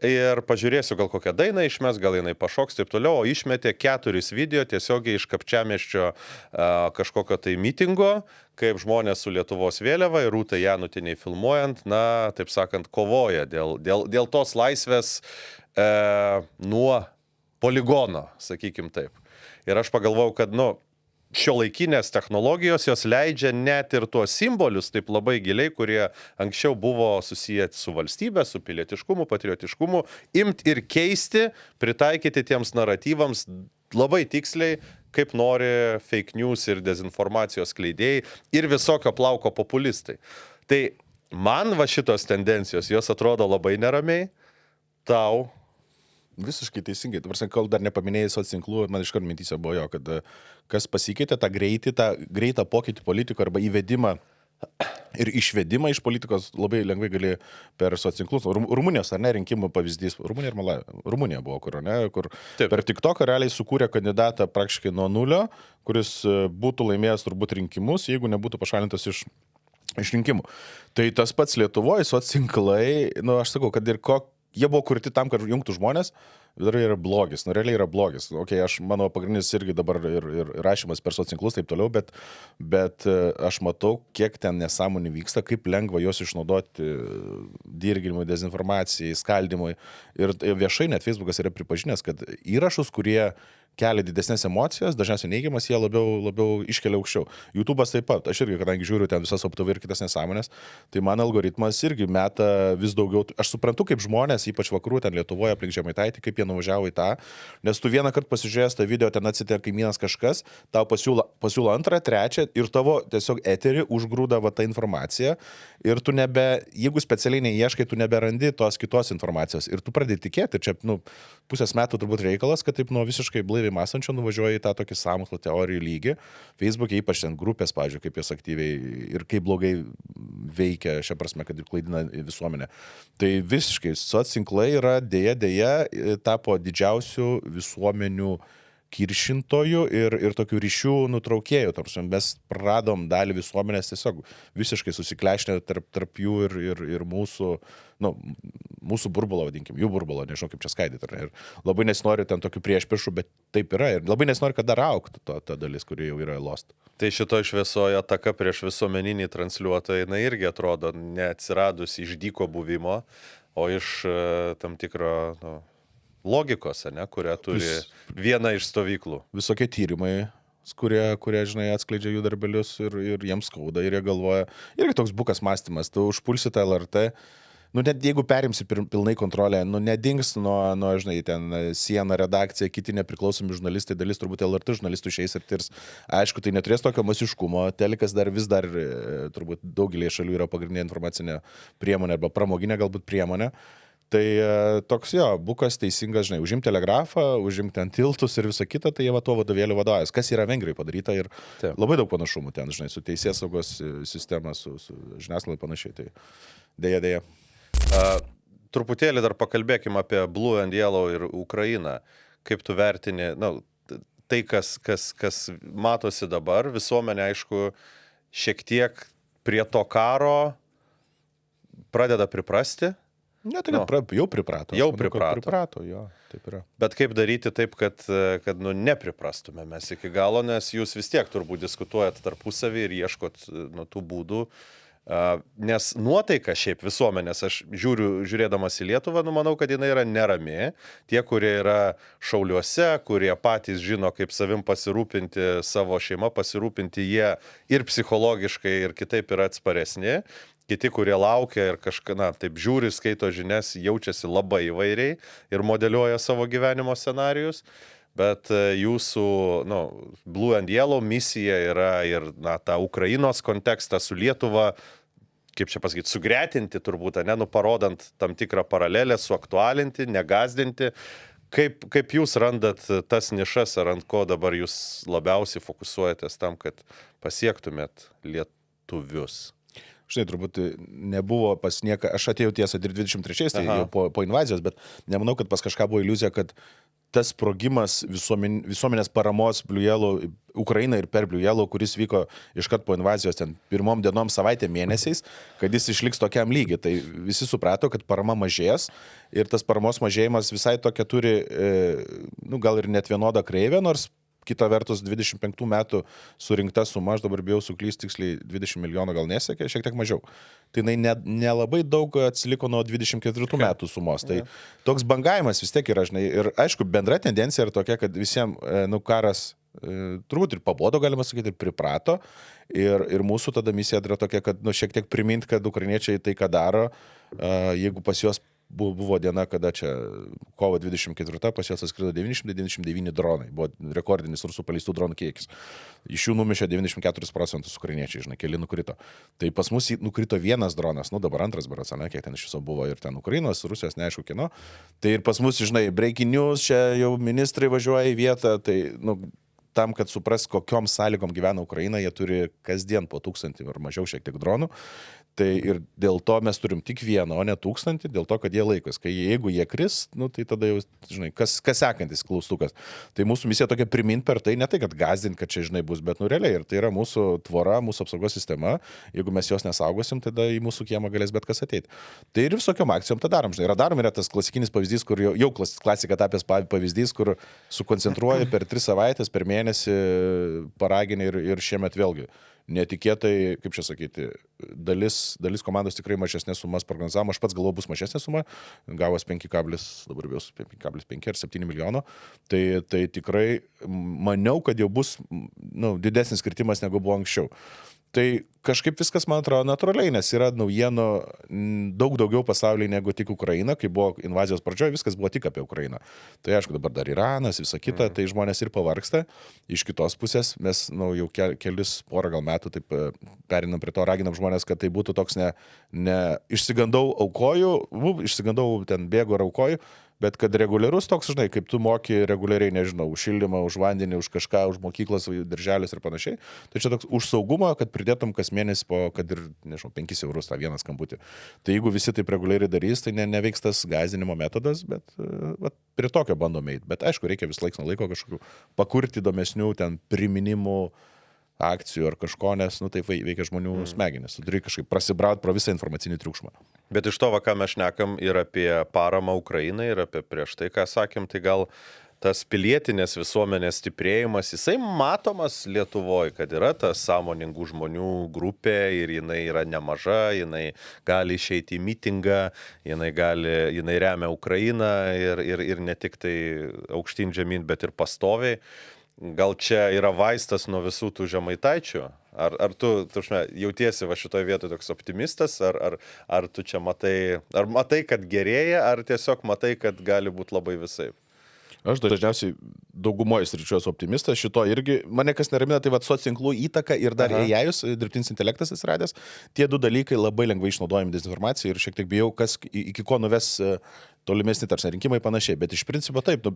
Speaker 1: ir pažiūrėsiu, gal kokią dainą išmes, gal jinai pašoks, taip toliau, o išmetė 4 video tiesiogiai iš Kapčiamiesčio kažkokio tai mitingo, kaip žmonės su Lietuvos vėliava ir Rūtai Janutieniai filmuojant, taip sakant, kovoja dėl tos laisvės nuo poligono, sakykim taip. Ir aš pagalvojau, kad, šiuolaikinės technologijos jos leidžia net ir tuos simbolius taip labai giliai, kurie anksčiau buvo susiję su valstybe, su pilietiškumu, patriotiškumu, imti ir keisti, pritaikyti tiems naratyvams labai tiksliai, kaip nori fake news ir dezinformacijos skleidėjai ir visokio plauko populistai. Tai man šitos tendencijos, jos atrodo labai neramiai, tau
Speaker 2: Visiškai teisingai. Dabar, kol dar nepaminėjai socialinklų, man iškart mintyse buvo jo, kad kas pasikeitė tą greitą pokytį politiką arba įvedimą ir išvedimą iš politikos labai lengvai gali per socialinklus. Rumunijos, ar ne, rinkimų pavyzdys. Rumunija buvo, kur
Speaker 1: Taip.
Speaker 2: per TikToką realiai sukūrė kandidatą praktiškai nuo nulio, kuris būtų laimėjęs turbūt rinkimus, jeigu nebūtų pašalintas iš rinkimų. Tai tas pats Lietuvoje socialinklai, aš sakau, kad ir jie buvo kurti tam, kad jungtų žmonės, dar yra blogis, realiai yra blogis. Mano pagrindinis irgi dabar ir rašymas per socialinklus taip toliau, bet aš matau, kiek ten nesąmonė vyksta, kaip lengva juos išnaudoti dirginimui, dezinformacijai, skaldimui. Ir viešai net Facebookas yra pripažinęs, kad įrašus, kurie kelia didesnės emocijas, dažniausiai neigiamas, jie labiau iškelia aukščiau. YouTube'as taip pat, aš irgi, kadangi žiūriu ten visas OpTV ir kitas nesąmonės, tai man algoritmas irgi meta vis daugiau. Aš suprantu, kaip žmonės, ypač vakarų, ten Lietuvoje, aplink Žemaitaitį, kaip jie nuvažiavo į tą, nes tu vieną kartą pasižiūrėjęs tą video, ten atsitė kaimynas kažkas, tau pasiūlo antrą, trečią ir tavo tiesiog eterį užgrūda va tą informaciją ir tu jeigu specialiai neieškai, tu neberandi tos kitos informacijos ir tu pradedi tikėti. Ir čia, pusės metų turbūt reikalas, kad taip visiškai blaiviai mąstančio nuvažiuoja į tą tokį sąmokslo teorijų lygį. Facebook'e ypač ten grupės, pavyzdžiui, kaip jos aktyviai ir kaip blogai veikia, šią prasme, kad ir klaidina visuomenę. Tai visiškai socialinklai yra dėja tapo didžiausių visuomenių kiršintojų ir tokių ryšių nutraukėjų. Mes praradom dalį visuomenės tiesiog visiškai susiklešinę tarp jų ir mūsų burbulo, vadinkim, jų burbulo, nežinau kaip čia skaidyti. Ir labai nesinori ten tokių priešpriešų, bet taip yra. Ir labai nesinori, kad dar auktų ta dalis, kuri jau yra lost.
Speaker 1: Tai šitoje šviesoje ataka prieš visuomeninį transliuotoją, irgi atrodo neatsiradus iš dyko buvimo, o iš tam tikro logikos, kurią turi viena iš stovyklų.
Speaker 2: Visokie tyrimai, kurie žinai, atskleidžia jų darbelius ir jiems skauda ir jie galvoja. Irgi toks bukas mąstymas, tu užpulsi tą LRT, net jeigu perimsi pilnai kontrolę, nedings nuo žinai, ten siena, redakcija, kiti nepriklausomi žurnalistai, dalis turbūt LRT žurnalistų išeis ir tirs. Aišku, tai neturės tokio masiškumo, telikas vis dar turbūt daugelį šalių yra pagrindinė informacinė priemonė arba pramoginė galbūt priemonė. Tai toks bukas teisingas, žinai, užimti telegrafą, užimti ten tiltus ir visą kitą, tai jie tuo vadovėliu vadovaujas. Kas yra Vengrijoje padaryta ir labai daug panašumų ten, žinai, su teisėsaugos sistema, su žiniasklaida panašiai. Tai dėja.
Speaker 1: Truputėlį dar pakalbėkime apie Blue and Yellow ir Ukrainą. Kaip tu vertini, tai kas matosi dabar, visuomenė, aišku, šiek tiek prie to karo pradeda priprasti.
Speaker 2: Ne, tai jau priprato.
Speaker 1: Jau priprato.
Speaker 2: Priprato, jo, taip yra.
Speaker 1: Bet kaip daryti taip, kad nepriprastume mes iki galo, nes jūs vis tiek turbūt diskutuojat tarpusavį ir ieškot tų būdų. Nes nuotaika šiaip visuomenės, aš žiūrėdamas į Lietuvą, manau, kad jinai yra nerami. Tie, kurie yra šauliuose, kurie patys žino, kaip savim pasirūpinti, savo šeima pasirūpinti, jie ir psichologiškai, ir kitaip yra atsparesni. Kiti, kurie laukia ir taip žiūri, skaito žinias, jaučiasi labai įvairiai ir modeliuoja savo gyvenimo scenarijus. Bet jūsų Blue and Yellow misija yra ir tą Ukrainos kontekstą su Lietuva, kaip čia pasakyti, sugretinti turbūt, parodant tam tikrą paralelę, suaktualinti, negazdinti. Kaip jūs randat tas nišas, ar ant ko dabar jūs labiausiai fokusuojatės tam, kad pasiektumėt lietuvius?
Speaker 2: Žinai, turbūt nebuvo pas nieką, aš atėjau tiesą ir 23-ais, tai jau po invazijos, bet nemanau, kad pas kažką buvo iliuzija, kad tas sprogimas visuomenės paramos Blue Yellow Ukrainai ir per Blue Yellow, kuris vyko iškart po invazijos ten pirmom dienom, savaitė, mėnesiais, kad jis išliks tokiam lygiai. Tai visi suprato, kad parama mažės ir tas paramos mažėjimas visai tokia turi, gal ir net vienodą kreivę, nors kita vertus 25 metų surinkta suma, aš dabar bijau suklysti tiksliai 20 milijonų gal nesiekė, šiek tiek mažiau. Tai jinai nelabai daug atsiliko nuo 24 metų sumos. Tai toks bangavimas vis tiek yra, žinai. Ir aišku, bendra tendencija yra tokia, kad visiems karas turbūt ir pabodo, galima sakyti, ir priprato. Ir mūsų tada misija yra tokia, kad šiek tiek priminti, kad ukrainiečiai tai, ką daro, jeigu pas juos buvo diena, kada čia kovo 24 pas juos atskrido 999 dronai. Buvo rekordinis rusų paleistų dronų kiekis. Iš jų numišė 94% ukrainiečiai, žinai, keli nukrito. Tai pas mus nukrito vienas dronas, dabar antras berods, ne, kiek ten iš viso buvo ir ten Ukrainos, Rusijos, neaišku kieno. Tai ir pas mus, žinai, breaking news, čia jau ministrai važiuoja į vietą, tai, tam, kad supras, kokiom sąlygom gyvena Ukraina, jie turi kasdien po 1000 ar mažiau šiek tiek dronų. Tai ir dėl to mes turim tik vieną, o ne 1000, dėl to, kad jie laikos. Jeigu jie kris, tai tada jau, žinai, kas sekantis klaustukas. Tai mūsų misija tokia primint per tai, ne tai, kad gazdint, kad čia, žinai, bus, bet realiai. Ir tai yra mūsų tvora, mūsų apsaugos sistema. Jeigu mes jos nesaugosim, tada į mūsų kiemą galės bet kas ateiti. Tai ir visokiom akcijom tą darom. Žinai, yra tas klasikinis pavyzdys, kur jau klasika tapęs pavyzdys, kur sukoncentruoji per 3 savaitės, per mėnesį paraginį ir šiemet vėlgi. Netikėtai, kaip čia sakyti, dalis komandos tikrai mažesnės sumas prognozavom, aš pats galvoju bus mažesnė suma, gavos 5,5 ar 7 milijono, tai tikrai maniau, kad jau bus didesnis kritimas negu buvo anksčiau. Tai kažkaip viskas, man atrodo, natūraliai, nes yra naujienų daug daugiau pasaulyje negu tik Ukraina, kai buvo invazijos pradžioje, viskas buvo tik apie Ukrainą. Tai aišku, dabar dar Iranas, visa kita, tai žmonės ir pavargsta. Iš kitos pusės mes jau porą gal metų taip perinam prie to, raginam žmonės, kad tai būtų toks ne išsigandau, aukoju, išsigandau, ten bėgu ir aukoju, bet kad reguliarus toks, žinai, kaip tu moki reguliariai, nežinau, už šildymą, už vandenį, už kažką, už mokyklas, darželius ir panašiai. Tai čia toks už saugumą, kad pridėtum kas mėnesį po, kad ir, nežinau, 5 eurus tą vieną skambutį. Tai jeigu visi taip reguliariai darys, tai neveiks tas gąsdinimo metodas, bet prie tokio bandome eiti. Bet aišku, reikia vis laiks nuo laiko kažkokių pakurti įdomesnių ten priminimų, akcijų ar kažko, nes taip veikia žmonių smegenis. Tu turi kažkaip prasibraut pro visą informacinį triukšmą.
Speaker 1: Bet iš to, ką mes šnekam ir apie paramą Ukrainai, ir apie prieš tai, ką sakėm, tai gal tas pilietinės visuomenės stiprėjimas, jisai matomas Lietuvoje, kad yra ta sąmoningų žmonių grupė ir jinai yra nemaža, jinai gali išeiti į mitingą, jinai remia Ukrainą ir ne tik tai aukštyn žemyn, bet ir pastoviai. Gal čia yra vaistas nuo visų tų žemaitaičių? Ar tu jautiesi va šitoje vietoje toks optimistas, ar tu čia matai, kad gerėja, ar tiesiog matai, kad gali būti labai visaip?
Speaker 2: Aš dažniausiai daugumoje sričių esu optimistas, šito irgi mane kas neramina, tai socinklų įtaka ir dar AI-us, dirbtinis intelektas atsiradęs, tie du dalykai labai lengvai išnaudojami dezinformacijai ir šiek tiek bijau, kas iki ko nuves tolimesni tarsi rinkimai panašiai, bet iš principo taip,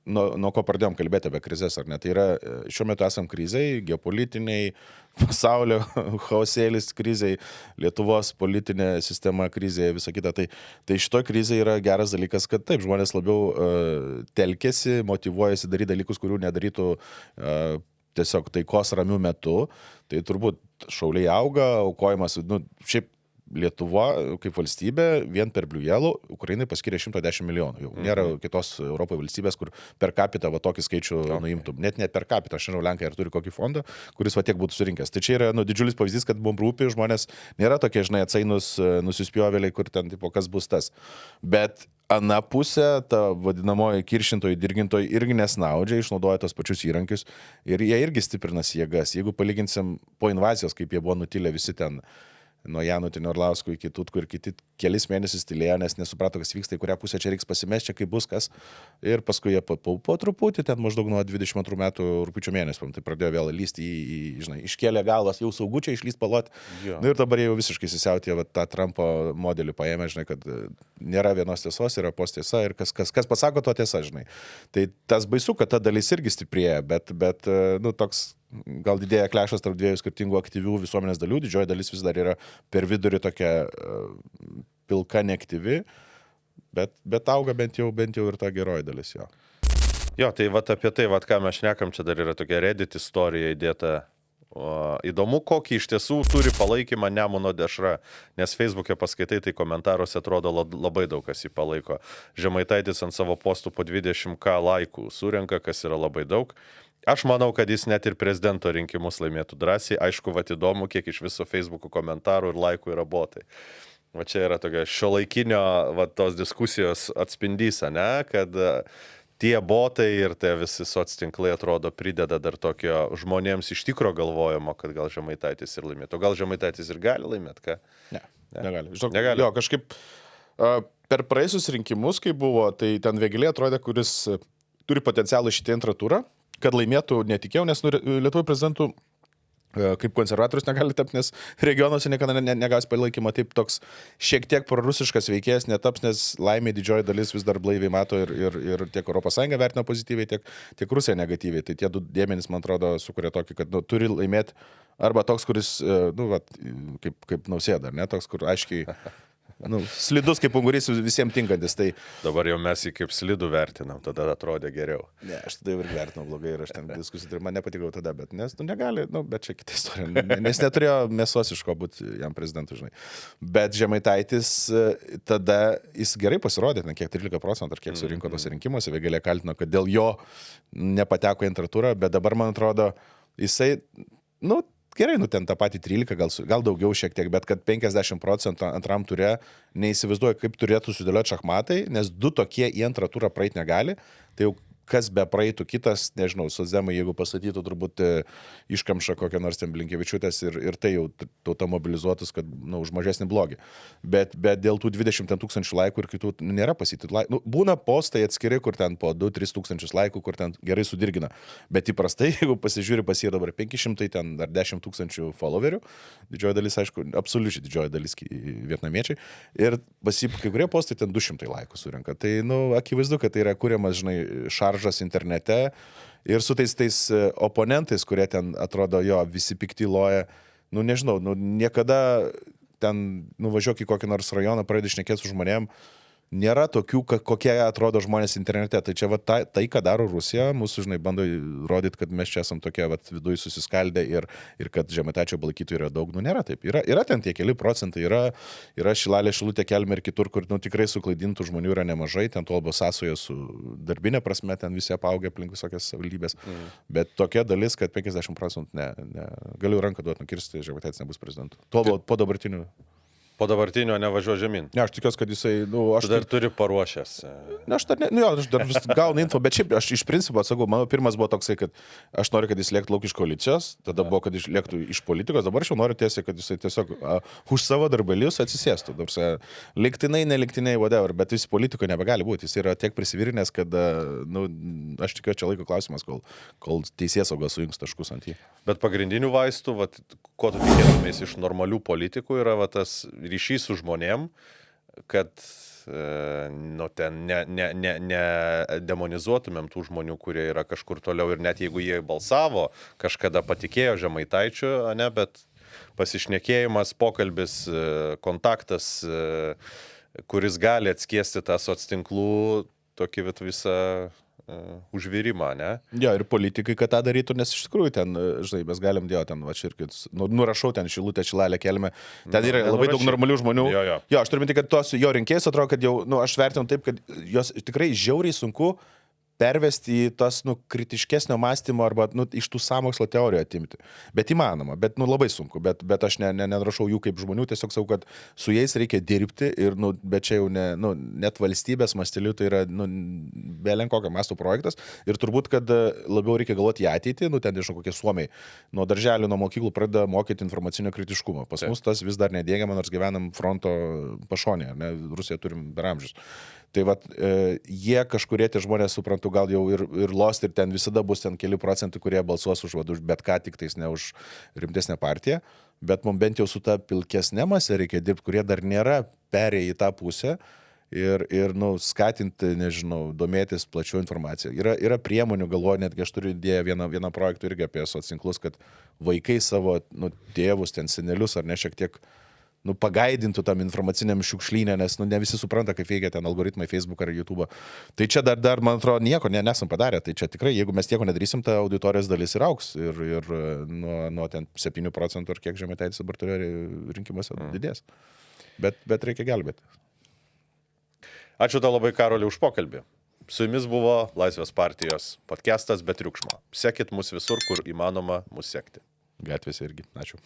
Speaker 2: nuo ko pradėjom kalbėti apie krizės, ar ne, tai yra, šiuo metu esam krizai, geopolitiniai, pasaulio chaosėlis krizai, Lietuvos politinė sistema krizėje, visa kita, tai šitoj krizėje yra geras dalykas, kad taip, žmonės labiau telkėsi, motyvuojasi daryti dalykus, kurių nedarytų tiesiog taikos ramių metu, tai turbūt šauliai auga, aukojimas, šiaip Lietuva kaip valstybė vien per Blue Yellow Ukrainai paskyrė 110 milijonų. Jau nėra kitos Europoje valstybės, kur per capita tokį skaičių nuimtų. Net ne per capita, aš žinau, Lenkai ar turi kokį fondą, kuris tiek būtų surinkęs. Tai čia yra didžiulis pavyzdys, kad mums rūpi, žmonės nėra tokie, žinai, atsainus nusispjovėliai, kur ten, kas bus tas. Bet ana pusė, ta vadinamoji kiršintojai, dirgintojai irgi nesnaudžia, išnaudoja tos pačius įrankius ir jie irgi stiprinas jėgas. Jeigu palyginsim po invazijos, kaip jie buvo nutilę visi ten, nuo Janutinio Orlausko iki Tutkų ir kiti kelis mėnesius tylėjo, nes nesuprato, kas vyksta, į kurią pusę čia reiks pasimesti, čia kaip bus kas. Ir paskui jie po truputį, ten maždaug nuo 22 metų rugpjūčio mėnesio, tai pradėjo vėl lysti žinai, iškėlė galvas, jau saugučiai išlyst palot. Ir dabar jau visiškai įsisiautė tą Trumpo modelį paėmė, žinai, kad nėra vienos tiesos, yra postiesa ir kas pasako to tiesa, žinai. Tai tas baisu, kad ta dalis irgi stiprėja, bet toks gal didėja klešas tarp dviejų skirtingų aktyvių visuomenės dalių, didžioji dalis vis dar yra per vidurį tokia pilka, neaktyvi, bet auga bent jau ir ta geroji dalis jo.
Speaker 1: Jo, tai apie tai, ką mes šnekam, čia dar yra tokia Reddit istorija įdėta. Įdomu, kokį iš tiesų turi palaikymą Nemuno dešra, nes Facebook'e paskaitai, tai komentaruose atrodo labai daug kas jį palaiko. Žemaitaitis ant savo postų po 20k laikų surenka, kas yra labai daug. Aš manau, kad jis net ir prezidento rinkimus laimėtų drąsiai. Aišku, įdomu, kiek iš viso Facebook'o komentarų ir laikų yra botai. Va čia yra tokia šiuolaikinio tos diskusijos atspindys, ne, kad tie botai ir tie visi soctinklai atrodo prideda dar tokio žmonėms iš tikro galvojimo, kad gal Žemaitaitis ir laimėtų. O gal Žemaitaitis ir gali laimėti, ką?
Speaker 2: Ne, negali. Žinok,
Speaker 1: negali.
Speaker 2: Jo, kažkaip per praėjusius rinkimus, kai buvo, tai ten Vėgėlė atrodė, kuris turi potencialą šitie antrą turą, kad laimėtų netikėjau, nes Lietuvos prezidentų kaip konservatorius negali tapti, nes regionuose niekada negaus palaikymą, taip toks šiek tiek prorusiškas veikėjas netaps, nes laimė didžioji dalis vis dar blaiviai mato ir tiek ES vertina pozityviai, tiek Rusija negatyviai. Tai tie du dėmenys, man atrodo, sukuria tokį, kad turi laimėti arba toks, kuris, kaip Nausėda, ne toks, kur aiškiai slidus kaip ungurys visiems tinkantis. Tai
Speaker 1: Dabar jau mes jį kaip slidų vertinam, tada atrodė geriau.
Speaker 2: ne, aš tada jau ir vertinau blogai ir aš ten diskusijų, man nepatiko tada, bet nes negali, bet čia kita istorija, nes neturėjo mėsos iš ko būti jam prezidentu, žinai. Bet Žemaitaitis tada jis gerai pasirodė, kiek 13% ar kiek surinko tos rinkimuose, Vėgėlė kaltino, kad dėl jo nepateko į antrą turą, bet dabar man atrodo, jisai, gerai, ten tą patį 13, gal daugiau šiek tiek, bet kad 50% antram turė, neįsivaizduoju, kaip turėtų sudėlioti šachmatai, nes du tokie į antrą turą praeit negali, tai jau kas be praeitų kitas, nežinau, socdemai, jeigu pastatytų turbūt iškamšą kokią nors ten Blinkevičiūtės ir tai jau tauta mobilizuotus, kad, už mažesnį blogį. Bet dėl tų 20 000 laikų ir kitų nėra pasityti laikų. Būna postai atskiri, kur ten po 2-3 tūkstančius laikų, kur ten gerai sudirgina. Bet įprastai, jeigu pasižiūri, pas jie dabar 500, ten dar 10 000 followerių, didžioji dalis, aišku, absoliučiai didžioji dalis vietnamiečiai, ir kai kurie postai ten 200 laikų surenka. Tai, akivaizdu, kad tai yra kuriamas, žinai, šaržas internete ir su tais oponentais, kurie ten atrodo, visi pikti loja, nežinau, niekada ten nuvažiuok į kokį nors rajoną, pradedi šnekėti su žmonėm, nėra tokių, kokie atrodo žmonės internete. Tai čia tai, ką daro Rusija, mūsų, žinai, bando rodyti, kad mes čia esam tokie viduje susiskaldę ir kad Žemaitaičio palaikytojų yra daug. Nėra taip. Yra ten tie keli procentai, yra Šilalė, Šilutė, Kelmė ir kitur, kur tikrai suklaidintų žmonių yra nemažai, ten to albo sąsojo su darbinė prasme, ten visi apaugę aplink visokias savivaldybės. Bet tokia dalis, kad 50% galiu ranką duoti nukirsti, Žemaitaitis nebus prezidentu. Po dabartinių.
Speaker 1: Po dabartinio nevažiuoju žemyn.
Speaker 2: Ne, aš tikiuosi, kad jisai,
Speaker 1: aš dar turiu paruošęs.
Speaker 2: Ne, aš dar vis gaunu info, bet šiaip aš iš principo atsakau, mano pirmas buvo toksai, kad aš noriu, kad jis lėktų lauk iš koalicijos, tada buvo, kad jis lėktų iš politikos, dabar aš jau noriu tiesiai, kad jisai tiesiog už savo darbelius atsisėstų. Liktinai, neliktinai, whatever, bet jis politiko nebegali būti, jis yra tiek prisivirinęs, kad, aš tikiuosi, čia laiko klausimas, kol teisėsauga sujungs taškus ant jį.
Speaker 1: Bet pagrindinių vaistų, ko tu tikėtumės iš normalių politikų, yra tas ryšys su žmonėm, kad ten demonizuotumėm tų žmonių, kurie yra kažkur toliau ir net jeigu jie balsavo, kažkada patikėjo Žemaitaičiu, bet pasišnekėjimas, pokalbis, kontaktas, kuris gali atskiesti tą soctinklų tokį visą užvirimą, ne?
Speaker 2: Jo, ir politikai, kad tą darytų, nes iš tikrųjų ten, žinai, mes galim ten, nurašau ten Šilutę, Šilalę, Kelmę, ten yra labai daug normalių žmonių. Jo, aš turiu minti, kad tos jo rinkėjus atrodo, kad jau, aš vertinu taip, kad jos tikrai žiauriai sunku pervesti į tas, kritiškesnio mąstymo arba, iš tų sąmokslo teorijų atimti. Bet įmanoma, bet, labai sunku, bet aš nerašau jų kaip žmonių, tiesiog sakau, kad su jais reikia dirbti ir, bet čia jau net valstybės masteliu, tai yra, belenkokio masto projektas ir turbūt, kad labiau reikia galvoti į ateitį, ten, nežinau, kokie Suomiai, nuo darželių, nuo mokyklų pradeda mokyti informacinio kritiškumo. Pas mus tas vis dar nedėgiama, nors gyvenam fronto pašonėje, ne, Rusiją turim per amžius. Tai jie kažkurie tie žmonės, suprantu, gal jau ir lost ir ten visada bus ten keli procentai, kurie balsuos už bet ką, tik tais ne už rimtesnę partiją, bet mums bent jau su ta pilkesnė masė reikia dirbti, kurie dar nėra perėję į tą pusę ir skatinti, nežinau, domėtis plačiau informaciją. Yra priemonių, galvoju, netgi aš turiu idėją vieną projektą irgi apie socialinklus, kad vaikai savo tėvus, ten senelius ar ne šiek tiek pagaidintų tam informaciniam šiukšlynę, nes ne visi supranta, kaip veikia ten algoritmai Facebook ar YouTube. Tai čia dar man atrodo, nieko nesam padarę. Tai čia tikrai, jeigu mes nieko nedarysim, ta auditorijos dalis ir auks. Ir nuo ten 7% ar kiek Žemaitaitis dabar turėjo rinkimuose didės. Bet reikia gelbėti.
Speaker 1: Ačiū tau labai, Karoli, už pokalbį. Su jumis buvo Laisvės partijos podcastas Be triukšmo. Sekit mus visur, kur įmanoma mus sekti.
Speaker 2: Gatvėse irgi. Ačiū.